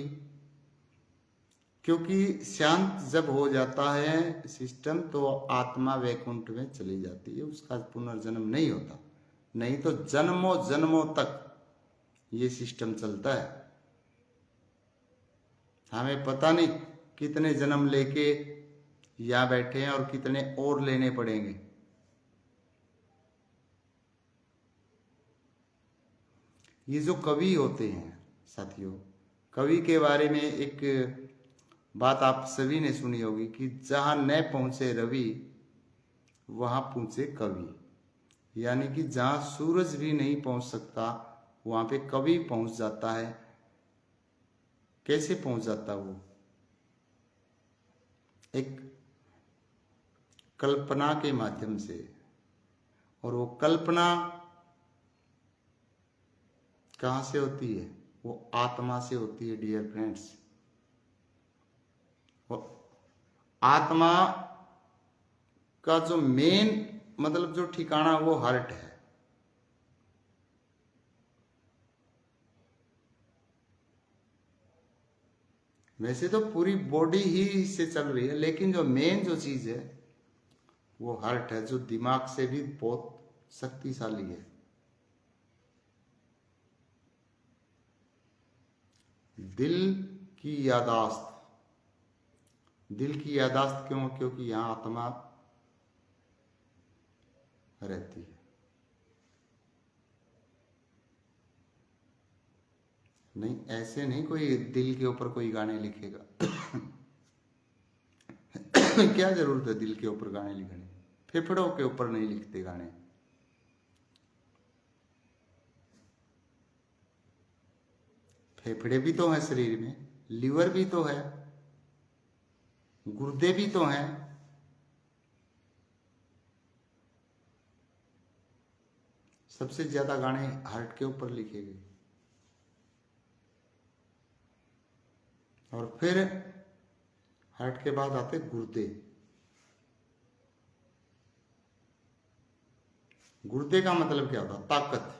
क्योंकि शांत जब हो जाता है सिस्टम तो आत्मा वैकुंठ में चली जाती है, उसका पुनर्जन्म नहीं होता। नहीं तो जन्मों जन्मों तक ये सिस्टम चलता है। हमें पता नहीं कितने जन्म लेके यहाँ बैठे हैं और कितने और लेने पड़ेंगे। ये जो कवि होते हैं साथियों, कवि के बारे में एक बात आप सभी ने सुनी होगी कि जहां न पहुंचे रवि वहां पहुंचे कवि। यानी कि जहां सूरज भी नहीं पहुंच सकता वहां पे कवि पहुंच जाता है। कैसे पहुंच जाता वो? एक कल्पना के माध्यम से। और वो कल्पना कहां से होती है? वो आत्मा से होती है डियर फ्रेंड्स। आत्मा का जो मेन मतलब जो ठिकाना वो हार्ट है। वैसे तो पूरी बॉडी ही इससे चल रही है, लेकिन जो मेन जो चीज है वो हार्ट है, जो दिमाग से भी बहुत शक्तिशाली है। दिल की यादाश्त, दिल की यादाश्त क्यों? क्योंकि यहां आत्मा रहती है। नहीं, ऐसे नहीं कोई दिल के ऊपर कोई गाने लिखेगा। क्या जरूरत है दिल के ऊपर गाने लिखने? फेफड़ों के ऊपर नहीं लिखते गाने। फेफड़े भी तो हैं शरीर में, लीवर भी तो है, गुर्दे भी तो हैं। सबसे ज्यादा गाने हार्ट के ऊपर लिखे गए। और फिर हार्ट के बाद आते गुर्दे। गुर्दे का मतलब क्या होता? ताकत।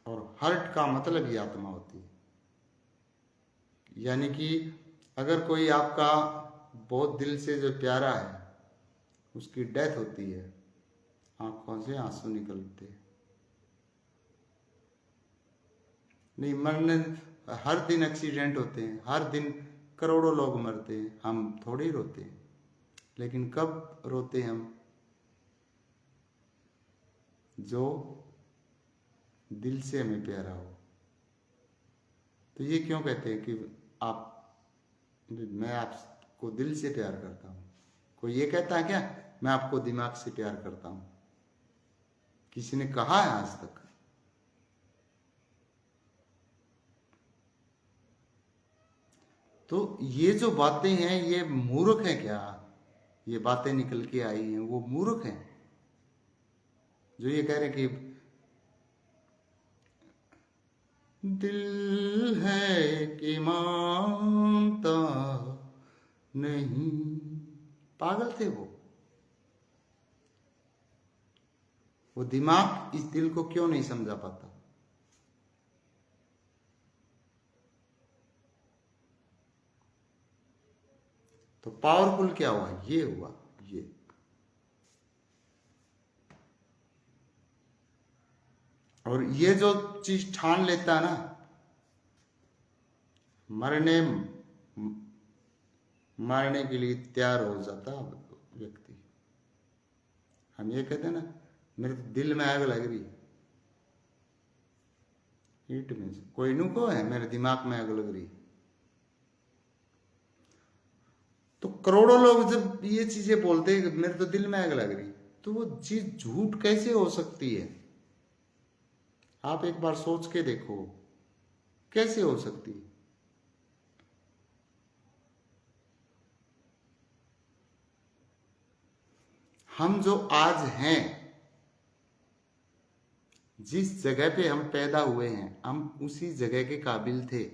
और हार्ट का मतलब ही आत्मा होती है। यानी कि अगर कोई आपका बहुत दिल से जो प्यारा है उसकी डेथ होती है, आंखों से आंसू निकलते हैं। नहीं, मरने हर दिन एक्सीडेंट होते हैं, हर दिन करोड़ों लोग मरते हैं, हम थोड़े ही रोते हैं। लेकिन कब रोते हैं हम? जो दिल से हमें प्यारा हो। तो ये क्यों कहते हैं कि आप, मैं आपको दिल से प्यार करता हूँ? कोई ये कहता है क्या मैं आपको दिमाग से प्यार करता हूँ? किसी ने कहा है आज तक? तो ये जो बातें हैं ये मूर्ख है क्या? ये बातें निकल के आई हैं, वो मूर्ख हैं जो ये कह रहे कि दिल है कि मानता नहीं। पागल थे वो दिमाग इस दिल को क्यों नहीं समझा पाता? तो पावरफुल क्या हुआ? ये हुआ ये। और ये जो चीज ठान लेता है ना, मरने के लिए तैयार हो जाता व्यक्ति। हम ये कहते हैं ना, मेरे दिल में आग लग रही, हीट में कोई नु को है मेरे दिमाग में आग लग रही। तो करोड़ों लोग जब ये चीजें बोलते हैं कि मेरे तो दिल में आग लग रही, तो वो चीज झूठ कैसे हो सकती है? आप एक बार सोच के देखो, कैसे हो सकती है? हम जो आज हैं, जिस जगह पे हम पैदा हुए हैं, हम उसी जगह के काबिल थे।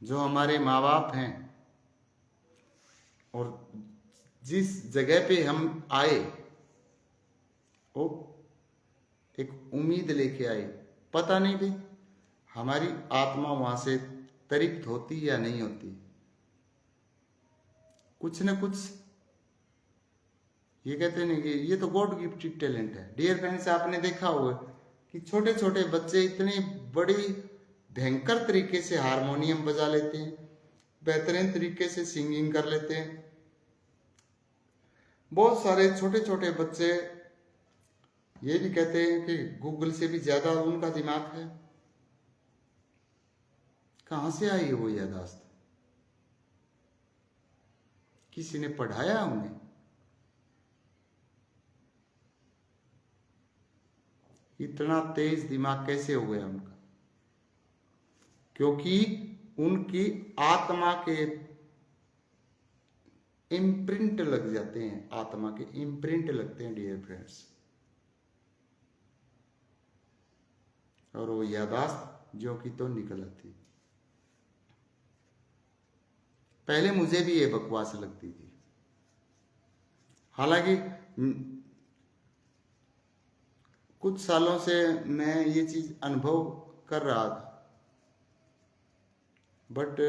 जो हमारे माँ बाप हैं और जिस जगह पे हम आए, वो एक उम्मीद लेके आए। पता नहीं भाई हमारी आत्मा वहां से तृप्त होती या नहीं होती, कुछ न कुछ। ये कहते हैं कि ये तो गॉड गिफ्टेड टैलेंट है। डियर फ्रेंड्स, आपने देखा होगा कि छोटे छोटे बच्चे इतनी बड़ी भयंकर तरीके से हारमोनियम बजा लेते हैं, बेहतरीन तरीके से सिंगिंग कर लेते हैं। बहुत सारे छोटे छोटे बच्चे ये भी कहते हैं कि गूगल से भी ज्यादा उनका दिमाग है। कहां से आई है वो याददाश्त? किसी ने पढ़ाया उन्हें? इतना तेज दिमाग कैसे हो गया उनका? क्योंकि उनकी आत्मा के इम्प्रिंट लग जाते हैं, आत्मा के इम्प्रिंट लगते हैं डियर फ्रेंड्स। और वो यादाश्त जो कि तो निकल आती। पहले मुझे भी ये बकवास लगती थी, हालांकि कुछ सालों से मैं ये चीज अनुभव कर रहा था, बट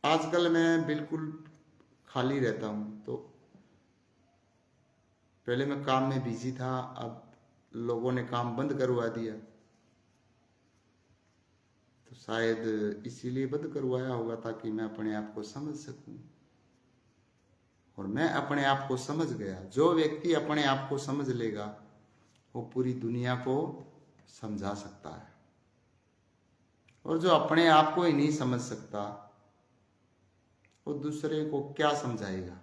आजकल मैं बिल्कुल खाली रहता हूँ। तो पहले मैं काम में बिजी था, अब लोगों ने काम बंद करवा दिया, तो शायद इसीलिए बंद करवाया होगा ताकि मैं अपने आप को समझ सकूं। और मैं अपने आप को समझ गया। जो व्यक्ति अपने आप को समझ लेगा वो पूरी दुनिया को समझा सकता है, और जो अपने आप को ही नहीं समझ सकता वो दूसरे को क्या समझाएगा?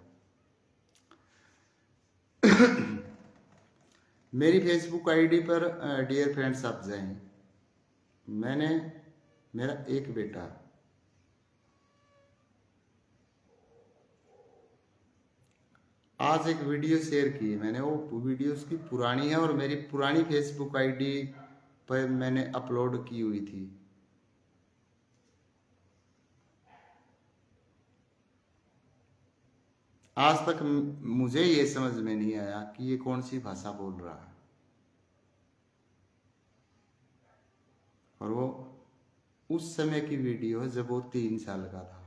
मेरी फेसबुक आईडी पर डियर फ्रेंड्स आप जाएं, मेरा एक बेटा, आज एक वीडियो शेयर की मैंने। वो वीडियो उसकी पुरानी है और मेरी पुरानी फेसबुक आईडी पर मैंने अपलोड की हुई थी। आज तक मुझे ये समझ में नहीं आया कि ये कौन सी भाषा बोल रहा है। और वो उस समय की वीडियो है जब वो 3 साल का था।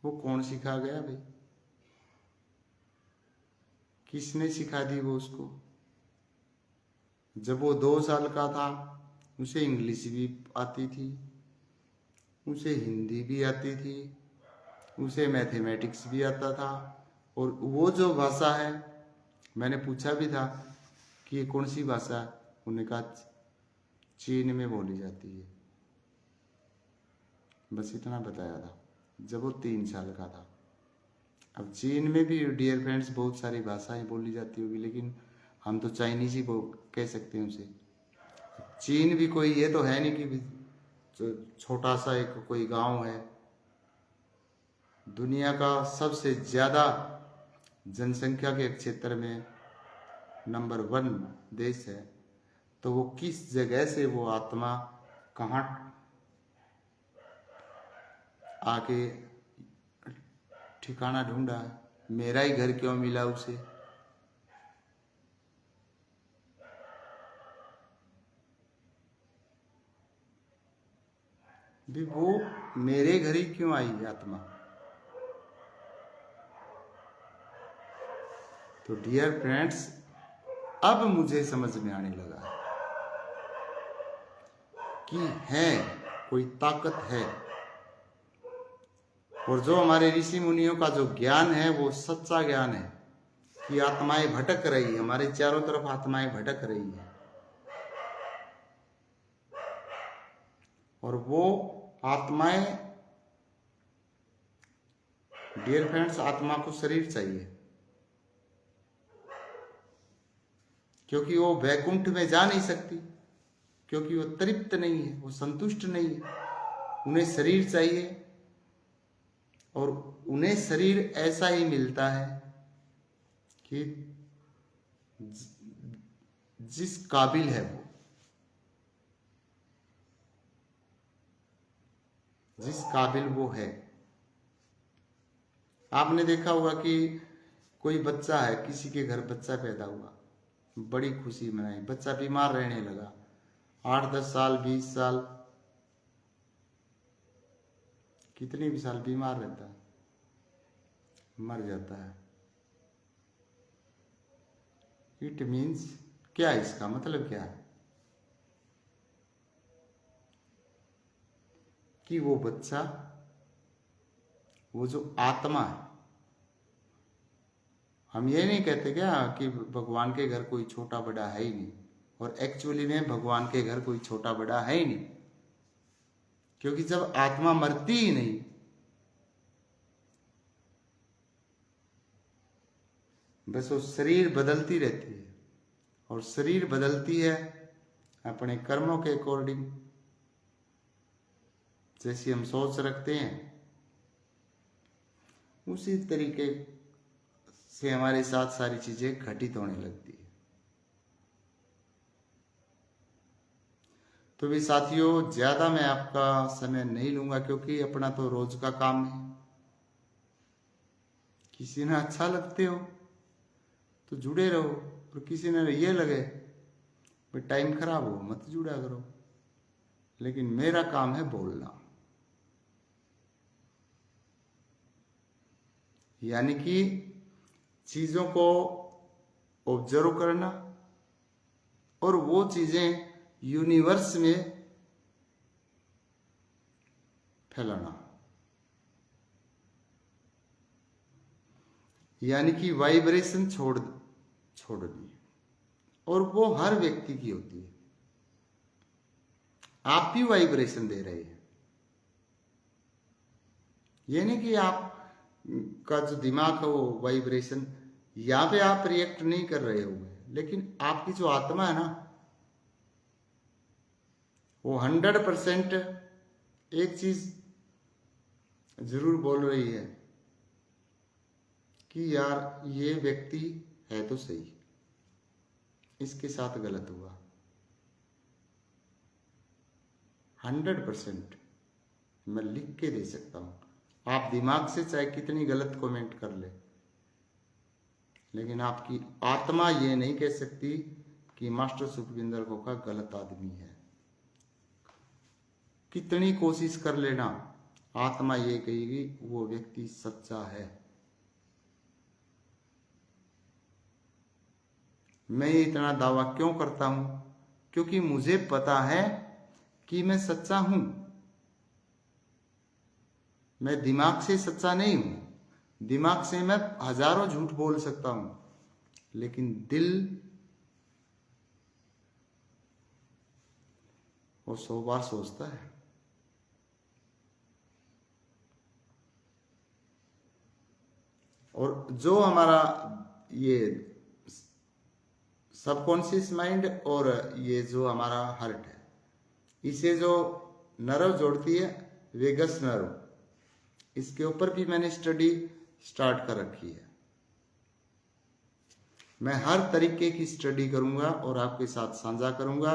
वो कौन सिखा गया भाई? किसने सिखा दी वो उसको? जब वो 2 साल का था उसे इंग्लिश भी आती थी, उसे हिंदी भी आती थी, उसे मैथमेटिक्स भी आता था। और वो जो भाषा है, मैंने पूछा भी था कि ये कौन सी भाषा है, उन्होंने कहा चीन में बोली जाती है। बस इतना बताया था जब वो 3 साल का था। अब चीन में भी डियर फ्रेंड्स बहुत सारी भाषाएं बोली जाती होगी, लेकिन हम तो चाइनीज ही कह सकते हैं उसे। चीन भी कोई ये तो है नहीं कि छोटा सा एक कोई गांव है। दुनिया का सबसे ज़्यादा जनसंख्या के क्षेत्र में नंबर 1 देश है। तो वो किस जगह से वो आत्मा कहाँ आके ठिकाना ढूंढा है? मेरा ही घर क्यों मिला उसे? भी वो मेरे घर ही क्यों आई आत्मा? तो डियर फ्रेंड्स, अब मुझे समझ में आने लगा कि है कोई ताकत है, और जो हमारे ऋषि मुनियों का जो ज्ञान है वो सच्चा ज्ञान है कि आत्माएं भटक रही है, हमारे चारों तरफ आत्माएं भटक रही है। और वो आत्माएं, डियर फ्रेंड्स, आत्मा को शरीर चाहिए, क्योंकि वो वैकुंठ में जा नहीं सकती, क्योंकि वो तृप्त नहीं है, वो संतुष्ट नहीं है। उन्हें शरीर चाहिए, और उन्हें शरीर ऐसा ही मिलता है कि जिस काबिल है वो, जिस काबिल वो है। आपने देखा होगा कि कोई बच्चा है, किसी के घर बच्चा पैदा हुआ, बड़ी खुशी मनाई, बच्चा बीमार रहने लगा, 8-10 साल 20 साल कितने भी साल बीमार रहता है, मर जाता है। इट मीन्स क्या? इसका मतलब क्या है? कि वो बच्चा, वो जो आत्मा है, हम ये नहीं कहते क्या कि भगवान के घर कोई छोटा बड़ा है ही नहीं, और एक्चुअली में भगवान के घर कोई छोटा बड़ा है ही नहीं, क्योंकि जब आत्मा मरती ही नहीं, बस वो शरीर बदलती रहती है, और शरीर बदलती है अपने कर्मों के अकॉर्डिंग। जैसी हम सोच रखते हैं उसी तरीके से हमारे साथ सारी चीजें घटित होने लगती है। तो भी साथियों, ज्यादा मैं आपका समय नहीं लूंगा, क्योंकि अपना तो रोज का काम है। किसी ने अच्छा लगते हो तो जुड़े रहो, और किसी ने ये लगे भाई टाइम खराब हो मत जुड़ा करो। लेकिन मेरा काम है बोलना, यानी कि चीजों को ऑब्जर्व करना और वो चीजें यूनिवर्स में फैलाना, यानी कि वाइब्रेशन छोड़नी। और वो हर व्यक्ति की होती है। आप भी वाइब्रेशन दे रहे हैं, ये नहीं कि आप का जो दिमाग है वो वाइब्रेशन, यहाँ पे आप रिएक्ट नहीं कर रहे हो, लेकिन आपकी जो आत्मा है ना, वो 100% एक चीज जरूर बोल रही है कि यार ये व्यक्ति है तो सही, इसके साथ गलत हुआ। 100% मैं लिख के दे सकता हूं। आप दिमाग से चाहे कितनी गलत कमेंट कर ले, लेकिन आपकी आत्मा ये नहीं कह सकती कि मास्टर सुखविंदर खोखा गलत आदमी है। कितनी कोशिश कर लेना, आत्मा ये कहेगी वो व्यक्ति सच्चा है। मैं ये इतना दावा क्यों करता हूं? क्योंकि मुझे पता है कि मैं सच्चा हूं। मैं दिमाग से सच्चा नहीं हूं। दिमाग से मैं हजारों झूठ बोल सकता हूं, लेकिन दिल वो 100 बार सोचता है। और जो हमारा ये सबकॉन्शियस माइंड और ये जो हमारा हार्ट है, इसे जो नर्व जोड़ती है, वेगस नर्व, इसके ऊपर भी मैंने स्टडी स्टार्ट कर रखी है। मैं हर तरीके की स्टडी करूंगा और आपके साथ साझा करूंगा।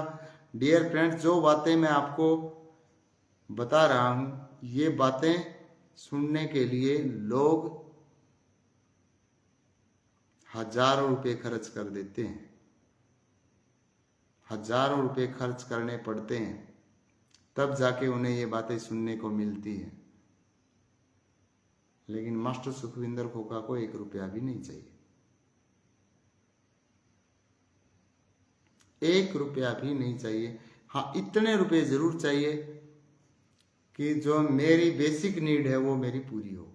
डियर फ्रेंड्स, जो बातें मैं आपको बता रहा हूं, ये बातें सुनने के लिए लोग हजारों रुपए खर्च कर देते हैं। हजारों रुपए खर्च करने पड़ते हैं, तब जाके उन्हें ये बातें सुनने को मिलती है। लेकिन मास्टर सुखविंदर खोखा को 1 रुपया भी नहीं चाहिए। 1 रुपया भी नहीं चाहिए। हाँ, इतने रुपए जरूर चाहिए कि जो मेरी बेसिक नीड है वो मेरी पूरी हो।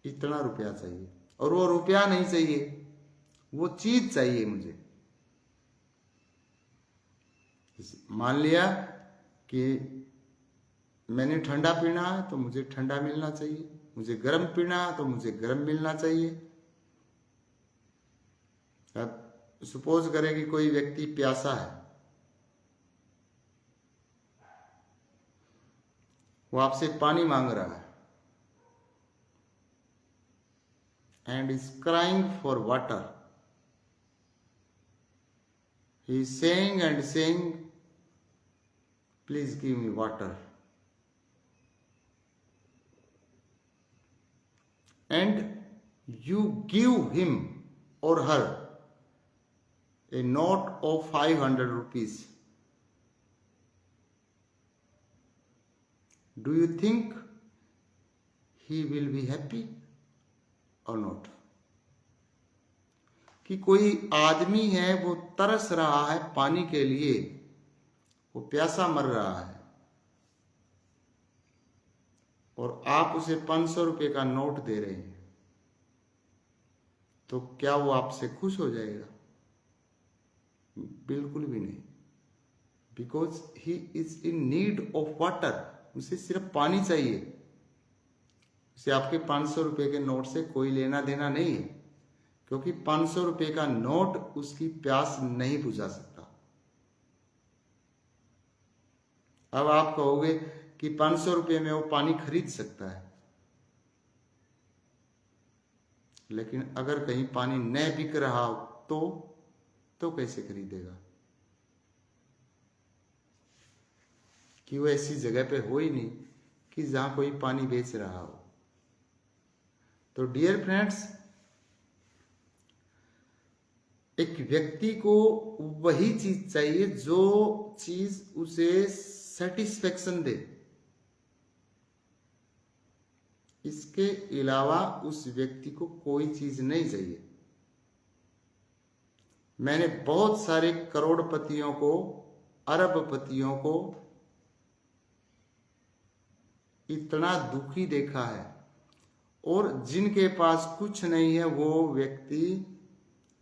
इतना रुपया चाहिए। और वो रुपया नहीं चाहिए, वो चीज चाहिए मुझे। मान लिया कि मैंने ठंडा पीना है तो मुझे ठंडा मिलना चाहिए, मुझे गर्म पीना है तो मुझे गर्म मिलना चाहिए। अब सपोज करें कि कोई व्यक्ति प्यासा है, वो आपसे पानी मांग रहा है and is crying for water. He is saying and saying, please give me water. And you give him or her a note of 500 rupees. Do you think he will be happy or not? कि कोई आदमी है, वो तरस रहा है पानी के लिए, वो प्यासा मर रहा है, और आप उसे 500 रुपए का नोट दे रहे हैं, तो क्या वो आपसे खुश हो जाएगा? बिल्कुल भी नहीं। Because he is in need of water. उसे सिर्फ पानी चाहिए। उसे आपके 500 रुपए के नोट से कोई लेना देना नहीं है, क्योंकि 500 रुपए का नोट उसकी प्यास नहीं बुझा सकता। अब आप कहोगे कि 500 रुपए में वो पानी खरीद सकता है, लेकिन अगर कहीं पानी न बिक रहा हो तो कैसे खरीदेगा? कि वो ऐसी जगह पे हो ही नहीं कि जहां कोई पानी बेच रहा हो। तो डियर फ्रेंड्स, एक व्यक्ति को वही चीज चाहिए जो चीज उसे सेटिस्फेक्शन दे। इसके अलावा उस व्यक्ति को कोई चीज नहीं चाहिए। मैंने बहुत सारे करोड़पतियों को, अरबपतियों को इतना दुखी देखा है, और जिनके पास कुछ नहीं है वो व्यक्ति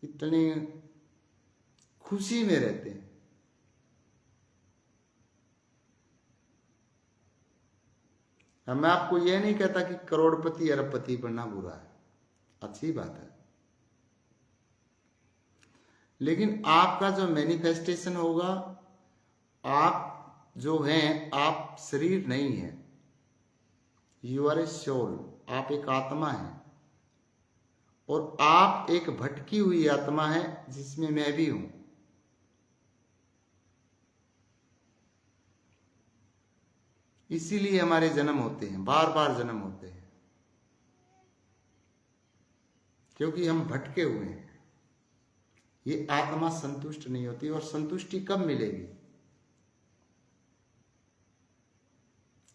इतने खुशी में रहते हैं। अब मैं आपको यह नहीं कहता कि करोड़पति अरबपति बनना बुरा है, अच्छी बात है, लेकिन आपका जो मैनिफेस्टेशन होगा, आप जो हैं, आप शरीर नहीं है, यू आर ए सोल। आप एक आत्मा है, और आप एक भटकी हुई आत्मा है, जिसमें मैं भी हूं। इसीलिए हमारे जन्म होते हैं, बार बार जन्म होते हैं, क्योंकि हम भटके हुए हैं। ये आत्मा संतुष्ट नहीं होती। और संतुष्टि कब मिलेगी?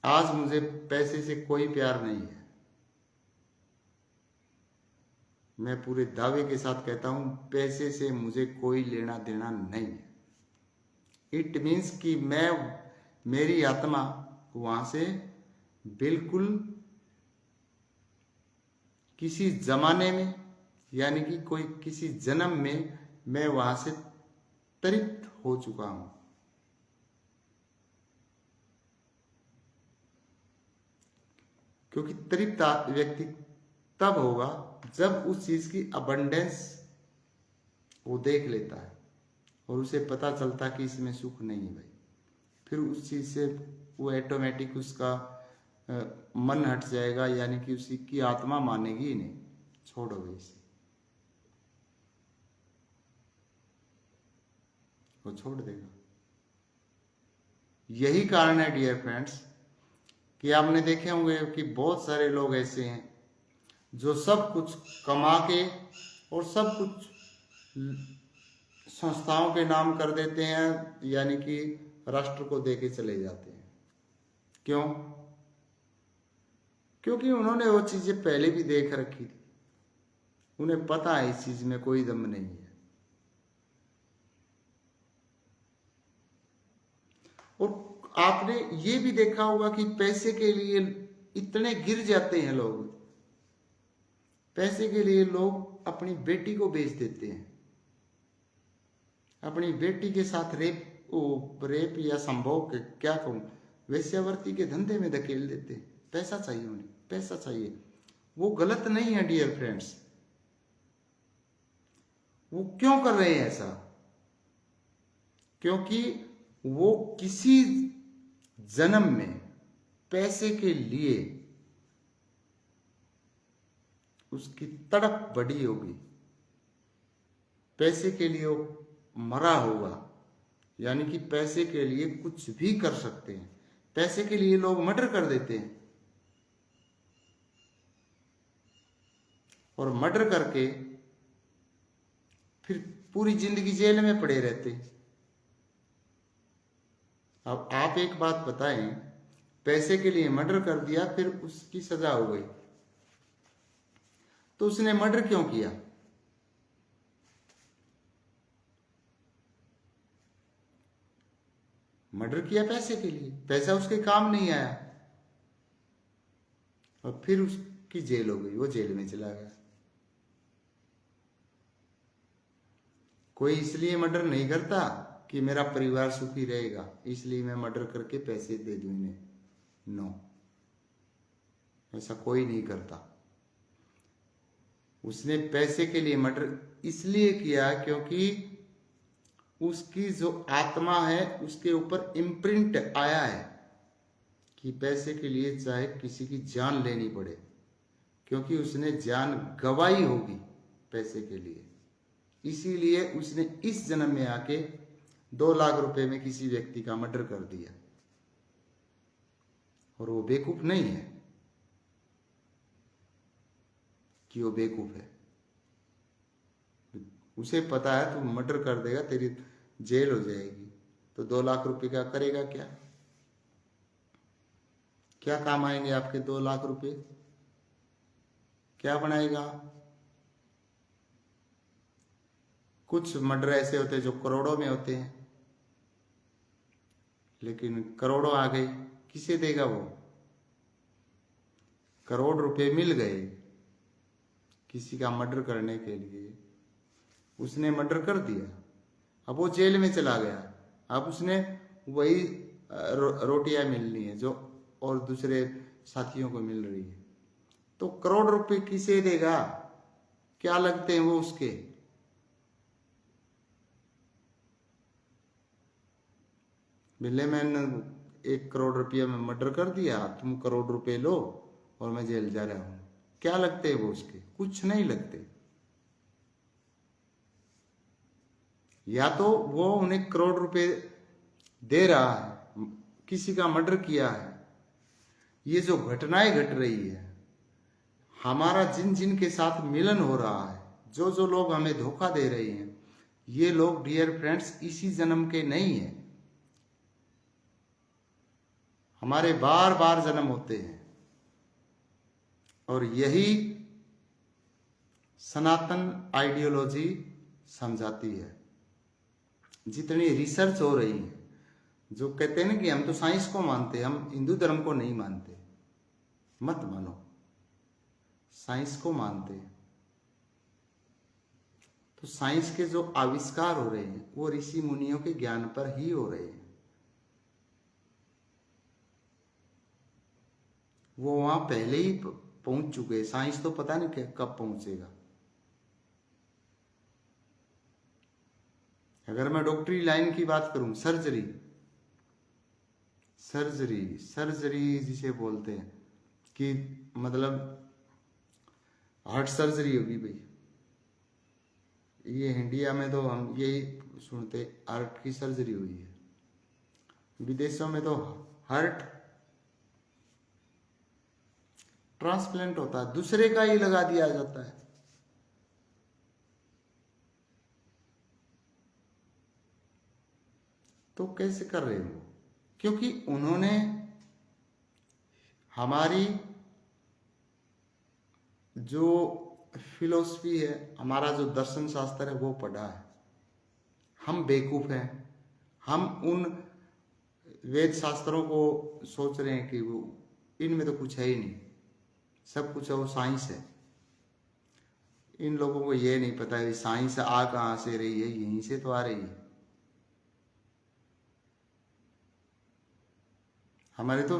आज मुझे पैसे से कोई प्यार नहीं है, मैं पूरे दावे के साथ कहता हूं, पैसे से मुझे कोई लेना देना नहीं है। इट मीन्स कि मेरी आत्मा वहां से बिल्कुल किसी जमाने में, यानी कि कोई किसी जन्म में मैं वहां से तृप्त हो चुका हूं। क्योंकि तृप्त व्यक्ति तब होगा जब उस चीज की अबंडेंस वो देख लेता है और उसे पता चलता कि इसमें सुख नहीं है भाई, फिर उस चीज से वो ऑटोमेटिक उसका मन हट जाएगा, यानी कि उसी की आत्मा मानेगी ही नहीं, छोड़ो भाई इसे, वो छोड़ देगा। यही कारण है डियर फ्रेंड्स कि आपने देखे होंगे कि बहुत सारे लोग ऐसे हैं जो सब कुछ कमा के और सब कुछ संस्थाओं के नाम कर देते हैं, यानी कि राष्ट्र को देके चले जाते हैं। क्यों? क्योंकि उन्होंने वो चीजें पहले भी देख रखी थी, उन्हें पता है इस चीज में कोई दम नहीं है। और आपने ये भी देखा होगा कि पैसे के लिए इतने गिर जाते हैं लोग, पैसे के लिए लोग अपनी बेटी को बेच देते हैं, अपनी बेटी के साथ रेप या संभोग क्या कहूं, वेश्यावृत्ति के धंधे में धकेल देते हैं। पैसा चाहिए उन्हें, पैसा चाहिए। वो गलत नहीं है डियर फ्रेंड्स, वो क्यों कर रहे हैं ऐसा? क्योंकि वो किसी जन्म में पैसे के लिए उसकी तड़प बढ़ी होगी, पैसे के लिए वो मरा होगा, यानी कि पैसे के लिए कुछ भी कर सकते हैं। पैसे के लिए लोग मर्डर कर देते हैं और मर्डर करके फिर पूरी जिंदगी जेल में पड़े रहते हैं। अब आप एक बात बताएं, पैसे के लिए मर्डर कर दिया, फिर उसकी सजा हो गई, तो उसने मर्डर क्यों किया? मर्डर किया पैसे के लिए, पैसा उसके काम नहीं आया और फिर उसकी जेल हो गई, वो जेल में चला गया। कोई इसलिए मर्डर नहीं करता कि मेरा परिवार सुखी रहेगा, इसलिए मैं मर्डर करके पैसे दे दूं इन्हें। नो, ऐसा कोई नहीं करता। उसने पैसे के लिए मर्डर इसलिए किया क्योंकि उसकी जो आत्मा है उसके ऊपर इम्प्रिंट आया है कि पैसे के लिए चाहे किसी की जान लेनी पड़े, क्योंकि उसने जान गंवाई होगी पैसे के लिए। इसीलिए उसने इस जन्म में आके 2 लाख रुपए में किसी व्यक्ति का मर्डर कर दिया। और वो बेवकूफ नहीं है कि वो बेवकूफ है, उसे पता है तू मर्डर कर देगा तेरी जेल हो जाएगी, तो 2 लाख रुपए का करेगा क्या? क्या काम आएंगे आपके 2 लाख रुपए? क्या बनाएगा? कुछ मर्डर ऐसे होते हैं जो करोड़ों में होते हैं, लेकिन करोड़ों आ गई, किसे देगा वो? करोड़ रुपए मिल गए किसी का मर्डर करने के लिए, उसने मर्डर कर दिया, अब वो जेल में चला गया, अब उसने वही रोटियां मिलनी है जो और दूसरे साथियों को मिल रही है, तो करोड़ रुपए किसे देगा? क्या लगते हैं वो उसके? मिले मैंने 1 करोड़ रुपया में मर्डर कर दिया, तुम करोड़ रुपए लो और मैं जेल जा रहा हूं, क्या लगते हैं वो उसके? कुछ नहीं लगते। या तो वो उन्हें करोड़ रुपए दे रहा है, किसी का मर्डर किया है। ये जो घटनाएं घट रही है, हमारा जिन जिन के साथ मिलन हो रहा है, जो जो लोग हमें धोखा दे रहे हैं, ये लोग डियर फ्रेंड्स इसी जन्म के नहीं है, हमारे बार बार जन्म होते हैं। और यही सनातन आइडियोलॉजी समझाती है। जितनी रिसर्च हो रही है, जो कहते हैं ना कि हम तो साइंस को मानते हैं, हम हिंदू धर्म को नहीं मानते, मत मानो, साइंस को मानते हैं। तो साइंस के जो आविष्कार हो रहे हैं वो ऋषि मुनियों के ज्ञान पर ही हो रहे हैं। वो वहां पहले ही पहुंच चुके हैं, साइंस तो पता नहीं कब पहुंचेगा। अगर मैं डॉक्टरी लाइन की बात करूं, सर्जरी सर्जरी सर्जरी जिसे बोलते हैं कि मतलब हार्ट सर्जरी होगी भाई, ये इंडिया में तो हम यही सुनते हार्ट की सर्जरी हुई है, विदेशों में तो हार्ट ट्रांसप्लांट होता है, दूसरे का ही लगा दिया जाता है। तो कैसे कर रहे हो? क्योंकि उन्होंने हमारी जो फिलोसफी है, हमारा जो दर्शन शास्त्र है वो पढ़ा है। हम बेवकूफ हैं, हम उन वेद शास्त्रों को सोच रहे हैं कि वो इनमें तो कुछ है ही नहीं, सब कुछ है वो साइंस है। इन लोगों को ये नहीं पता है साइंस आ कहाँ से रही है, यहीं से तो आ रही है। हमारे तो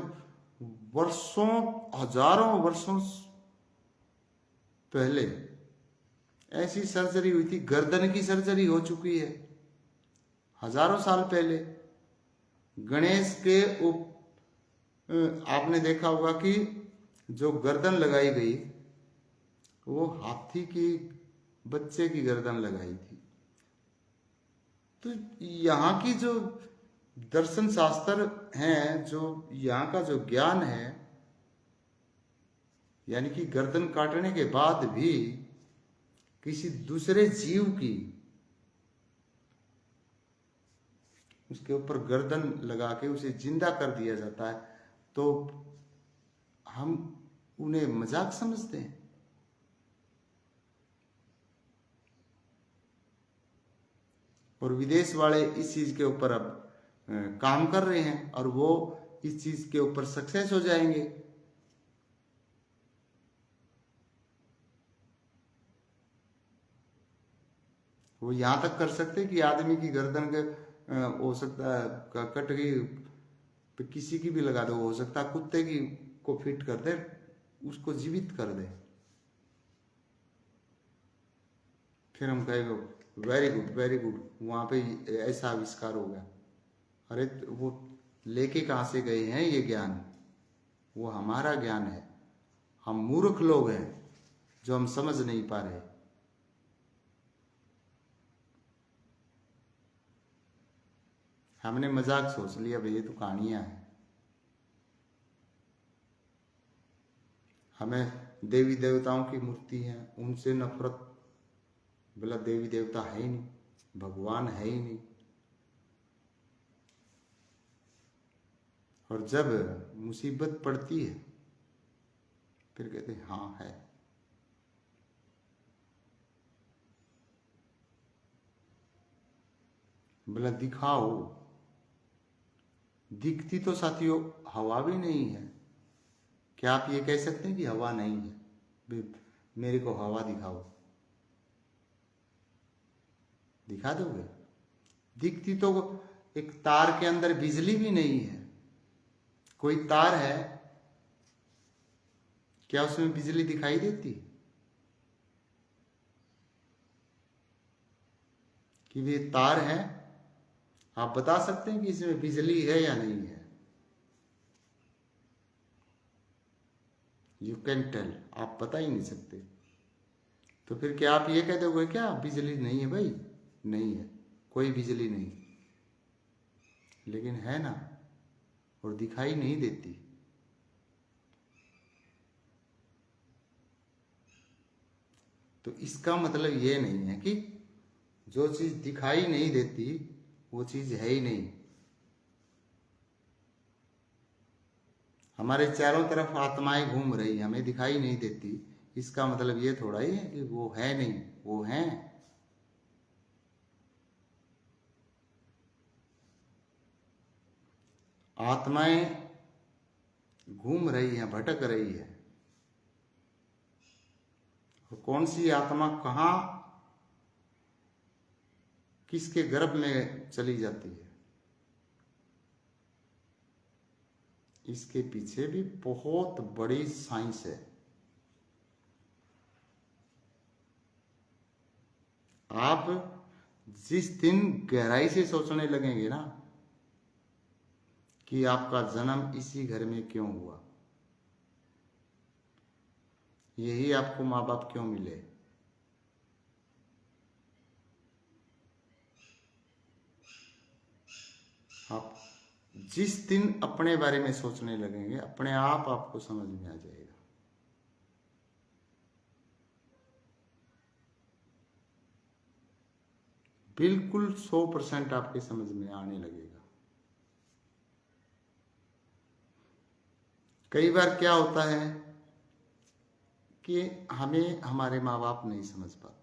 वर्षों हजारों वर्षों पहले ऐसी सर्जरी हुई थी, गर्दन की सर्जरी हो चुकी है हजारों साल पहले। गणेश के आपने देखा होगा कि जो गर्दन लगाई गई वो हाथी की बच्चे की गर्दन लगाई थी। तो यहाँ की जो दर्शन शास्त्र हैं, जो यहाँ का जो ज्ञान है, यानी कि गर्दन काटने के बाद भी किसी दूसरे जीव की उसके ऊपर गर्दन लगा के उसे जिंदा कर दिया जाता है, तो हम उन्हें मजाक समझते हैं। और विदेश वाले इस चीज के ऊपर अब काम कर रहे हैं और वो इस चीज के ऊपर सक्सेस हो जाएंगे। वो यहां तक कर सकते कि आदमी की गर्दन के हो सकता है कट गई, किसी की भी लगा दो, हो सकता है कुत्ते की को फिट कर दे, उसको जीवित कर दे, फिर हम कहेंगे वेरी गुड वेरी गुड, वहां पे ऐसा आविष्कार हो गया। अरे वो लेके कहां से गए हैं ये ज्ञान? वो हमारा ज्ञान है, हम मूर्ख लोग हैं जो हम समझ नहीं पा रहे। हमने मजाक सोच लिया भाई ये तो कहानियां हैं। हमें देवी देवताओं की मूर्ति है उनसे नफरत, बोला देवी देवता है ही नहीं, भगवान है ही नहीं। और जब मुसीबत पड़ती है फिर कहते हैं हाँ है। बोला दिखाओ, दिखती तो साथियों हवा भी नहीं है। क्या आप ये कह सकते हैं कि हवा नहीं है? मेरे को हवा दिखाओ, दिखा दोगे? दिखती तो एक तार के अंदर बिजली भी नहीं है। कोई तार है, क्या उसमें बिजली दिखाई देती कि वे तार है? आप बता सकते हैं कि इसमें बिजली है या नहीं है? यू कैन टेल, आप बता ही नहीं सकते। तो फिर क्या आप ये कह दोगे क्या बिजली नहीं है? भाई नहीं है, कोई बिजली नहीं, लेकिन है ना, और दिखाई नहीं देती। तो इसका मतलब ये नहीं है कि जो चीज दिखाई नहीं देती वो चीज है ही नहीं। हमारे चारों तरफ आत्माएं घूम रही, हमें दिखाई नहीं देती, इसका मतलब ये थोड़ा ही है कि वो है नहीं, वो है। आत्माएं घूम रही हैं, भटक रही है। और कौन सी आत्मा कहाँ किसके गर्भ में चली जाती है, इसके पीछे भी बहुत बड़ी साइंस है। आप जिस दिन गहराई से सोचने लगेंगे ना कि आपका जन्म इसी घर में क्यों हुआ, यही आपको माँ बाप क्यों मिले, आप जिस दिन अपने बारे में सोचने लगेंगे अपने आप आपको समझ में आ जाएगा। बिल्कुल 100% आपके समझ में आने लगेगा। कई बार क्या होता है कि हमें हमारे माँ बाप नहीं समझ पाते।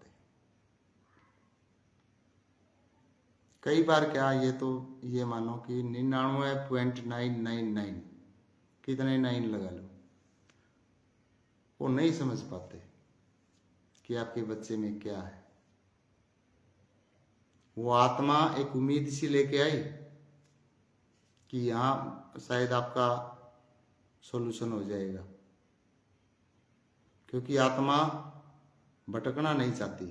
कई बार क्या, ये मानो कि 99.999 कितने 9 लगा लो, वो नहीं समझ पाते कि आपके बच्चे में क्या है। वो आत्मा एक उम्मीद सी लेके आई कि यहाँ शायद आपका सॉल्यूशन हो जाएगा, क्योंकि आत्मा भटकना नहीं चाहती।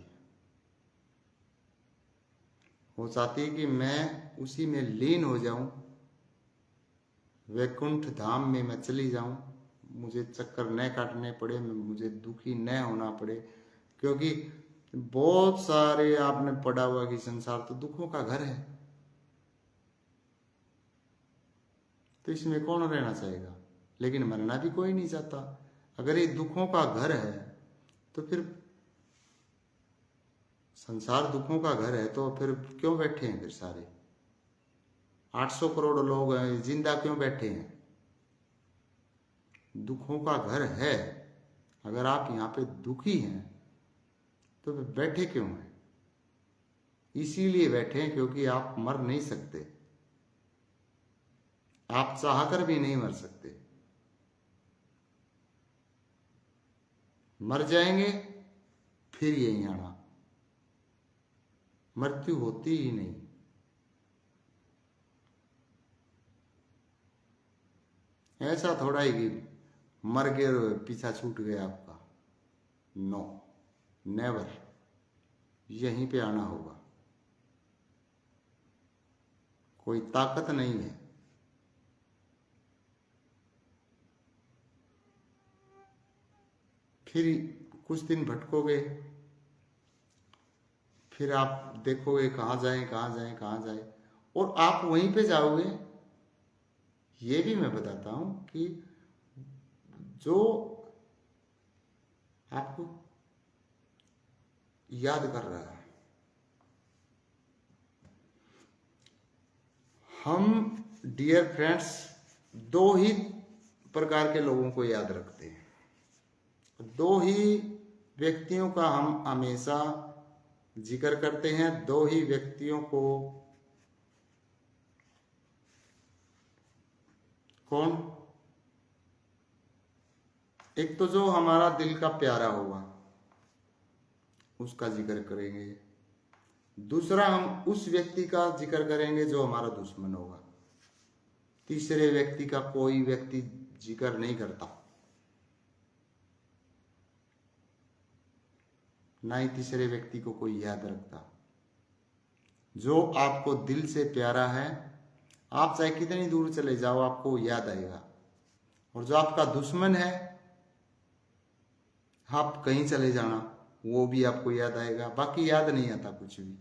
वो चाहती है कि मैं उसी में लीन हो जाऊं, वैकुंठ धाम में मैं चली जाऊं, मुझे चक्कर न काटने पड़े, मुझे दुखी न होना पड़े। क्योंकि बहुत सारे आपने पढ़ा हुआ कि संसार तो दुखों का घर है, तो इसमें कौन रहना चाहेगा। लेकिन मरना भी कोई नहीं चाहता। अगर ये दुखों का घर है तो फिर संसार दुखों का घर है, तो फिर क्यों बैठे हैं फिर सारे 800 करोड़ लोग हैं, जिंदा क्यों बैठे हैं। दुखों का घर है। अगर आप यहाँ पे दुखी हैं तो फिर बैठे क्यों हैं। इसीलिए बैठे हैं क्योंकि आप मर नहीं सकते, आप चाहकर भी नहीं मर सकते। मर जाएंगे फिर यहीं आना, मृत्यु होती ही नहीं। ऐसा थोड़ा ही कि मर गए और पीछा छूट गया आपका। नो, नेवर, यहीं पे आना होगा। कोई ताकत नहीं है। फिर कुछ दिन भटकोगे, फिर आप देखोगे कहाँ जाएं कहाँ जाएं कहाँ जाएं, और आप वहीं पे जाओगे। ये भी मैं बताता हूं कि जो आपको याद कर रहा है, हम डियर फ्रेंड्स दो ही प्रकार के लोगों को याद रखते हैं। दो ही व्यक्तियों का हम हमेशा जिक्र करते हैं। दो ही व्यक्तियों को, कौन? एक तो जो हमारा दिल का प्यारा होगा उसका जिक्र करेंगे, दूसरा हम उस व्यक्ति का जिक्र करेंगे जो हमारा दुश्मन होगा। तीसरे व्यक्ति का कोई व्यक्ति जिक्र नहीं करता, ना ही तीसरे व्यक्ति को कोई याद रखता। जो आपको दिल से प्यारा है, आप चाहे कितनी दूर चले जाओ आपको याद आएगा। और जो आपका दुश्मन है, आप कहीं चले जाना वो भी आपको याद आएगा, बाकी याद नहीं आता कुछ भी।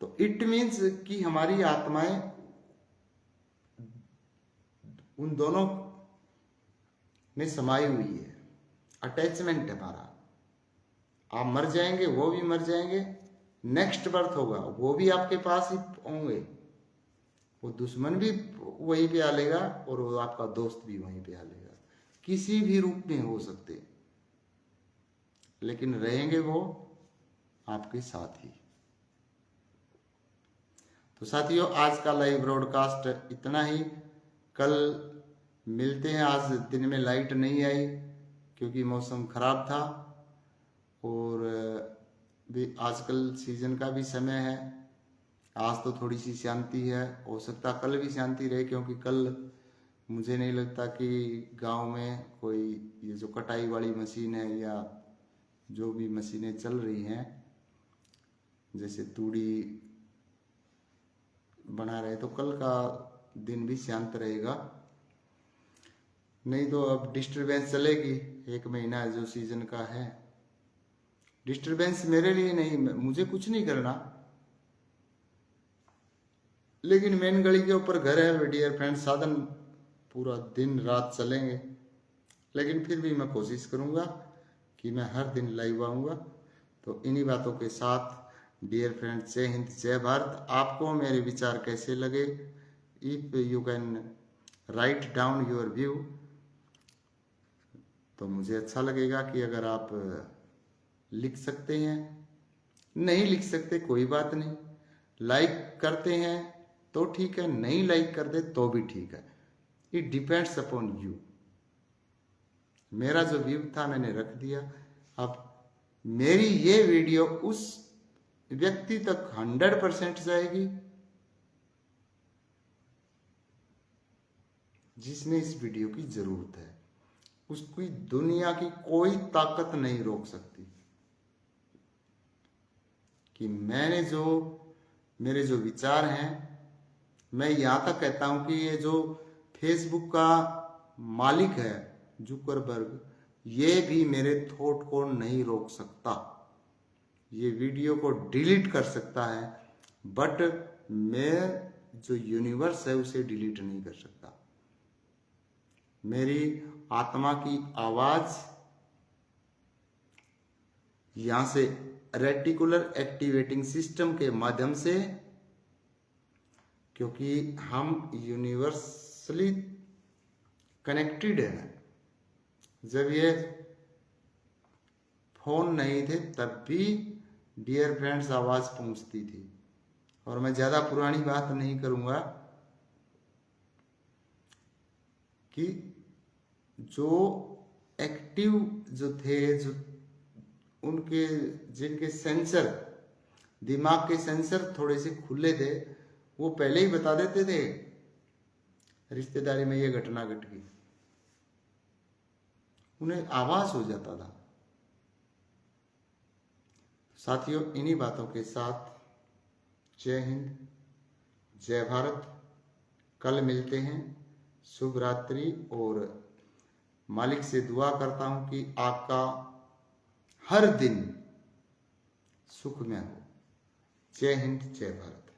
तो इट मीन्स कि हमारी आत्माएं उन दोनों में समाई हुई है, अटैचमेंट है हमारा। आप मर जाएंगे वो भी मर जाएंगे, नेक्स्ट बर्थ होगा वो भी आपके पास ही होंगे, वो दुश्मन भी वहीं पे आ लेगा और वो आपका दोस्त भी वहीं पे आ लेगा, किसी भी रूप में हो सकते, लेकिन रहेंगे वो आपके साथ ही। तो साथियों, आज का लाइव ब्रॉडकास्ट इतना ही। कल मिलते हैं। आज दिन में लाइट नहीं आई क्योंकि मौसम खराब था और भी आजकल सीजन का भी समय है। आज तो थोड़ी सी शांति है, हो सकता कल भी शांति रहे, क्योंकि कल मुझे नहीं लगता कि गांव में कोई ये जो कटाई वाली मशीन है या जो भी मशीनें चल रही हैं, जैसे तूड़ी बना रहे, तो कल का दिन भी शांत रहेगा। नहीं तो अब डिस्टरबेंस चलेगी, 1 महीना जो सीजन का है। डिस्टरबेंस मेरे लिए नहीं, मुझे कुछ नहीं करना, लेकिन मेन गली के ऊपर घर है डियर फ्रेंड, साधन पूरा दिन रात चलेंगे, लेकिन फिर भी मैं कोशिश करूंगा कि मैं हर दिन लाइव आऊँगा। तो इन्हीं बातों के साथ डियर फ्रेंड, जय हिंद जय भारत। आपको मेरे विचार कैसे लगे? If you can write down your view, तो मुझे अच्छा लगेगा कि अगर आप लिख सकते हैं। नहीं लिख सकते कोई बात नहीं, लाइक करते हैं तो ठीक है, नहीं लाइक कर दे तो भी ठीक है। It depends upon you. मेरा जो व्यू था मैंने रख दिया। अब मेरी ये वीडियो उस व्यक्ति तक 100% जाएगी जिसने इस वीडियो की जरूरत है। उसकी दुनिया की कोई ताकत नहीं रोक सकती कि मेरे जो विचार हैं, मैं यहां तक कहता हूं कि ये जो फेसबुक का मालिक है जुकरबर्ग, ये भी मेरे थॉट को नहीं रोक सकता। ये वीडियो को डिलीट कर सकता है, बट मैं जो यूनिवर्स है उसे डिलीट नहीं कर सकता। मेरी आत्मा की आवाज यहां से रेटिकुलर एक्टिवेटिंग सिस्टम के माध्यम से, क्योंकि हम यूनिवर्सली कनेक्टेड है। जब ये फोन नहीं थे तब भी डियर फ्रेंड्स आवाज पहुंचती थी। और मैं ज्यादा पुरानी बात नहीं करूंगा कि जो एक्टिव जो थे, जो उनके जिनके सेंसर, दिमाग के सेंसर थोड़े से खुले थे, वो पहले ही बता देते थे रिश्तेदारी में ये घटना घट गई, उन्हें आवाज हो जाता था। साथियों, इन्हीं बातों के साथ जय हिंद जय भारत। कल मिलते हैं। शुभ रात्रि। और मालिक से दुआ करता हूं कि आपका हर दिन सुखमय हो। जय हिंद जय भारत।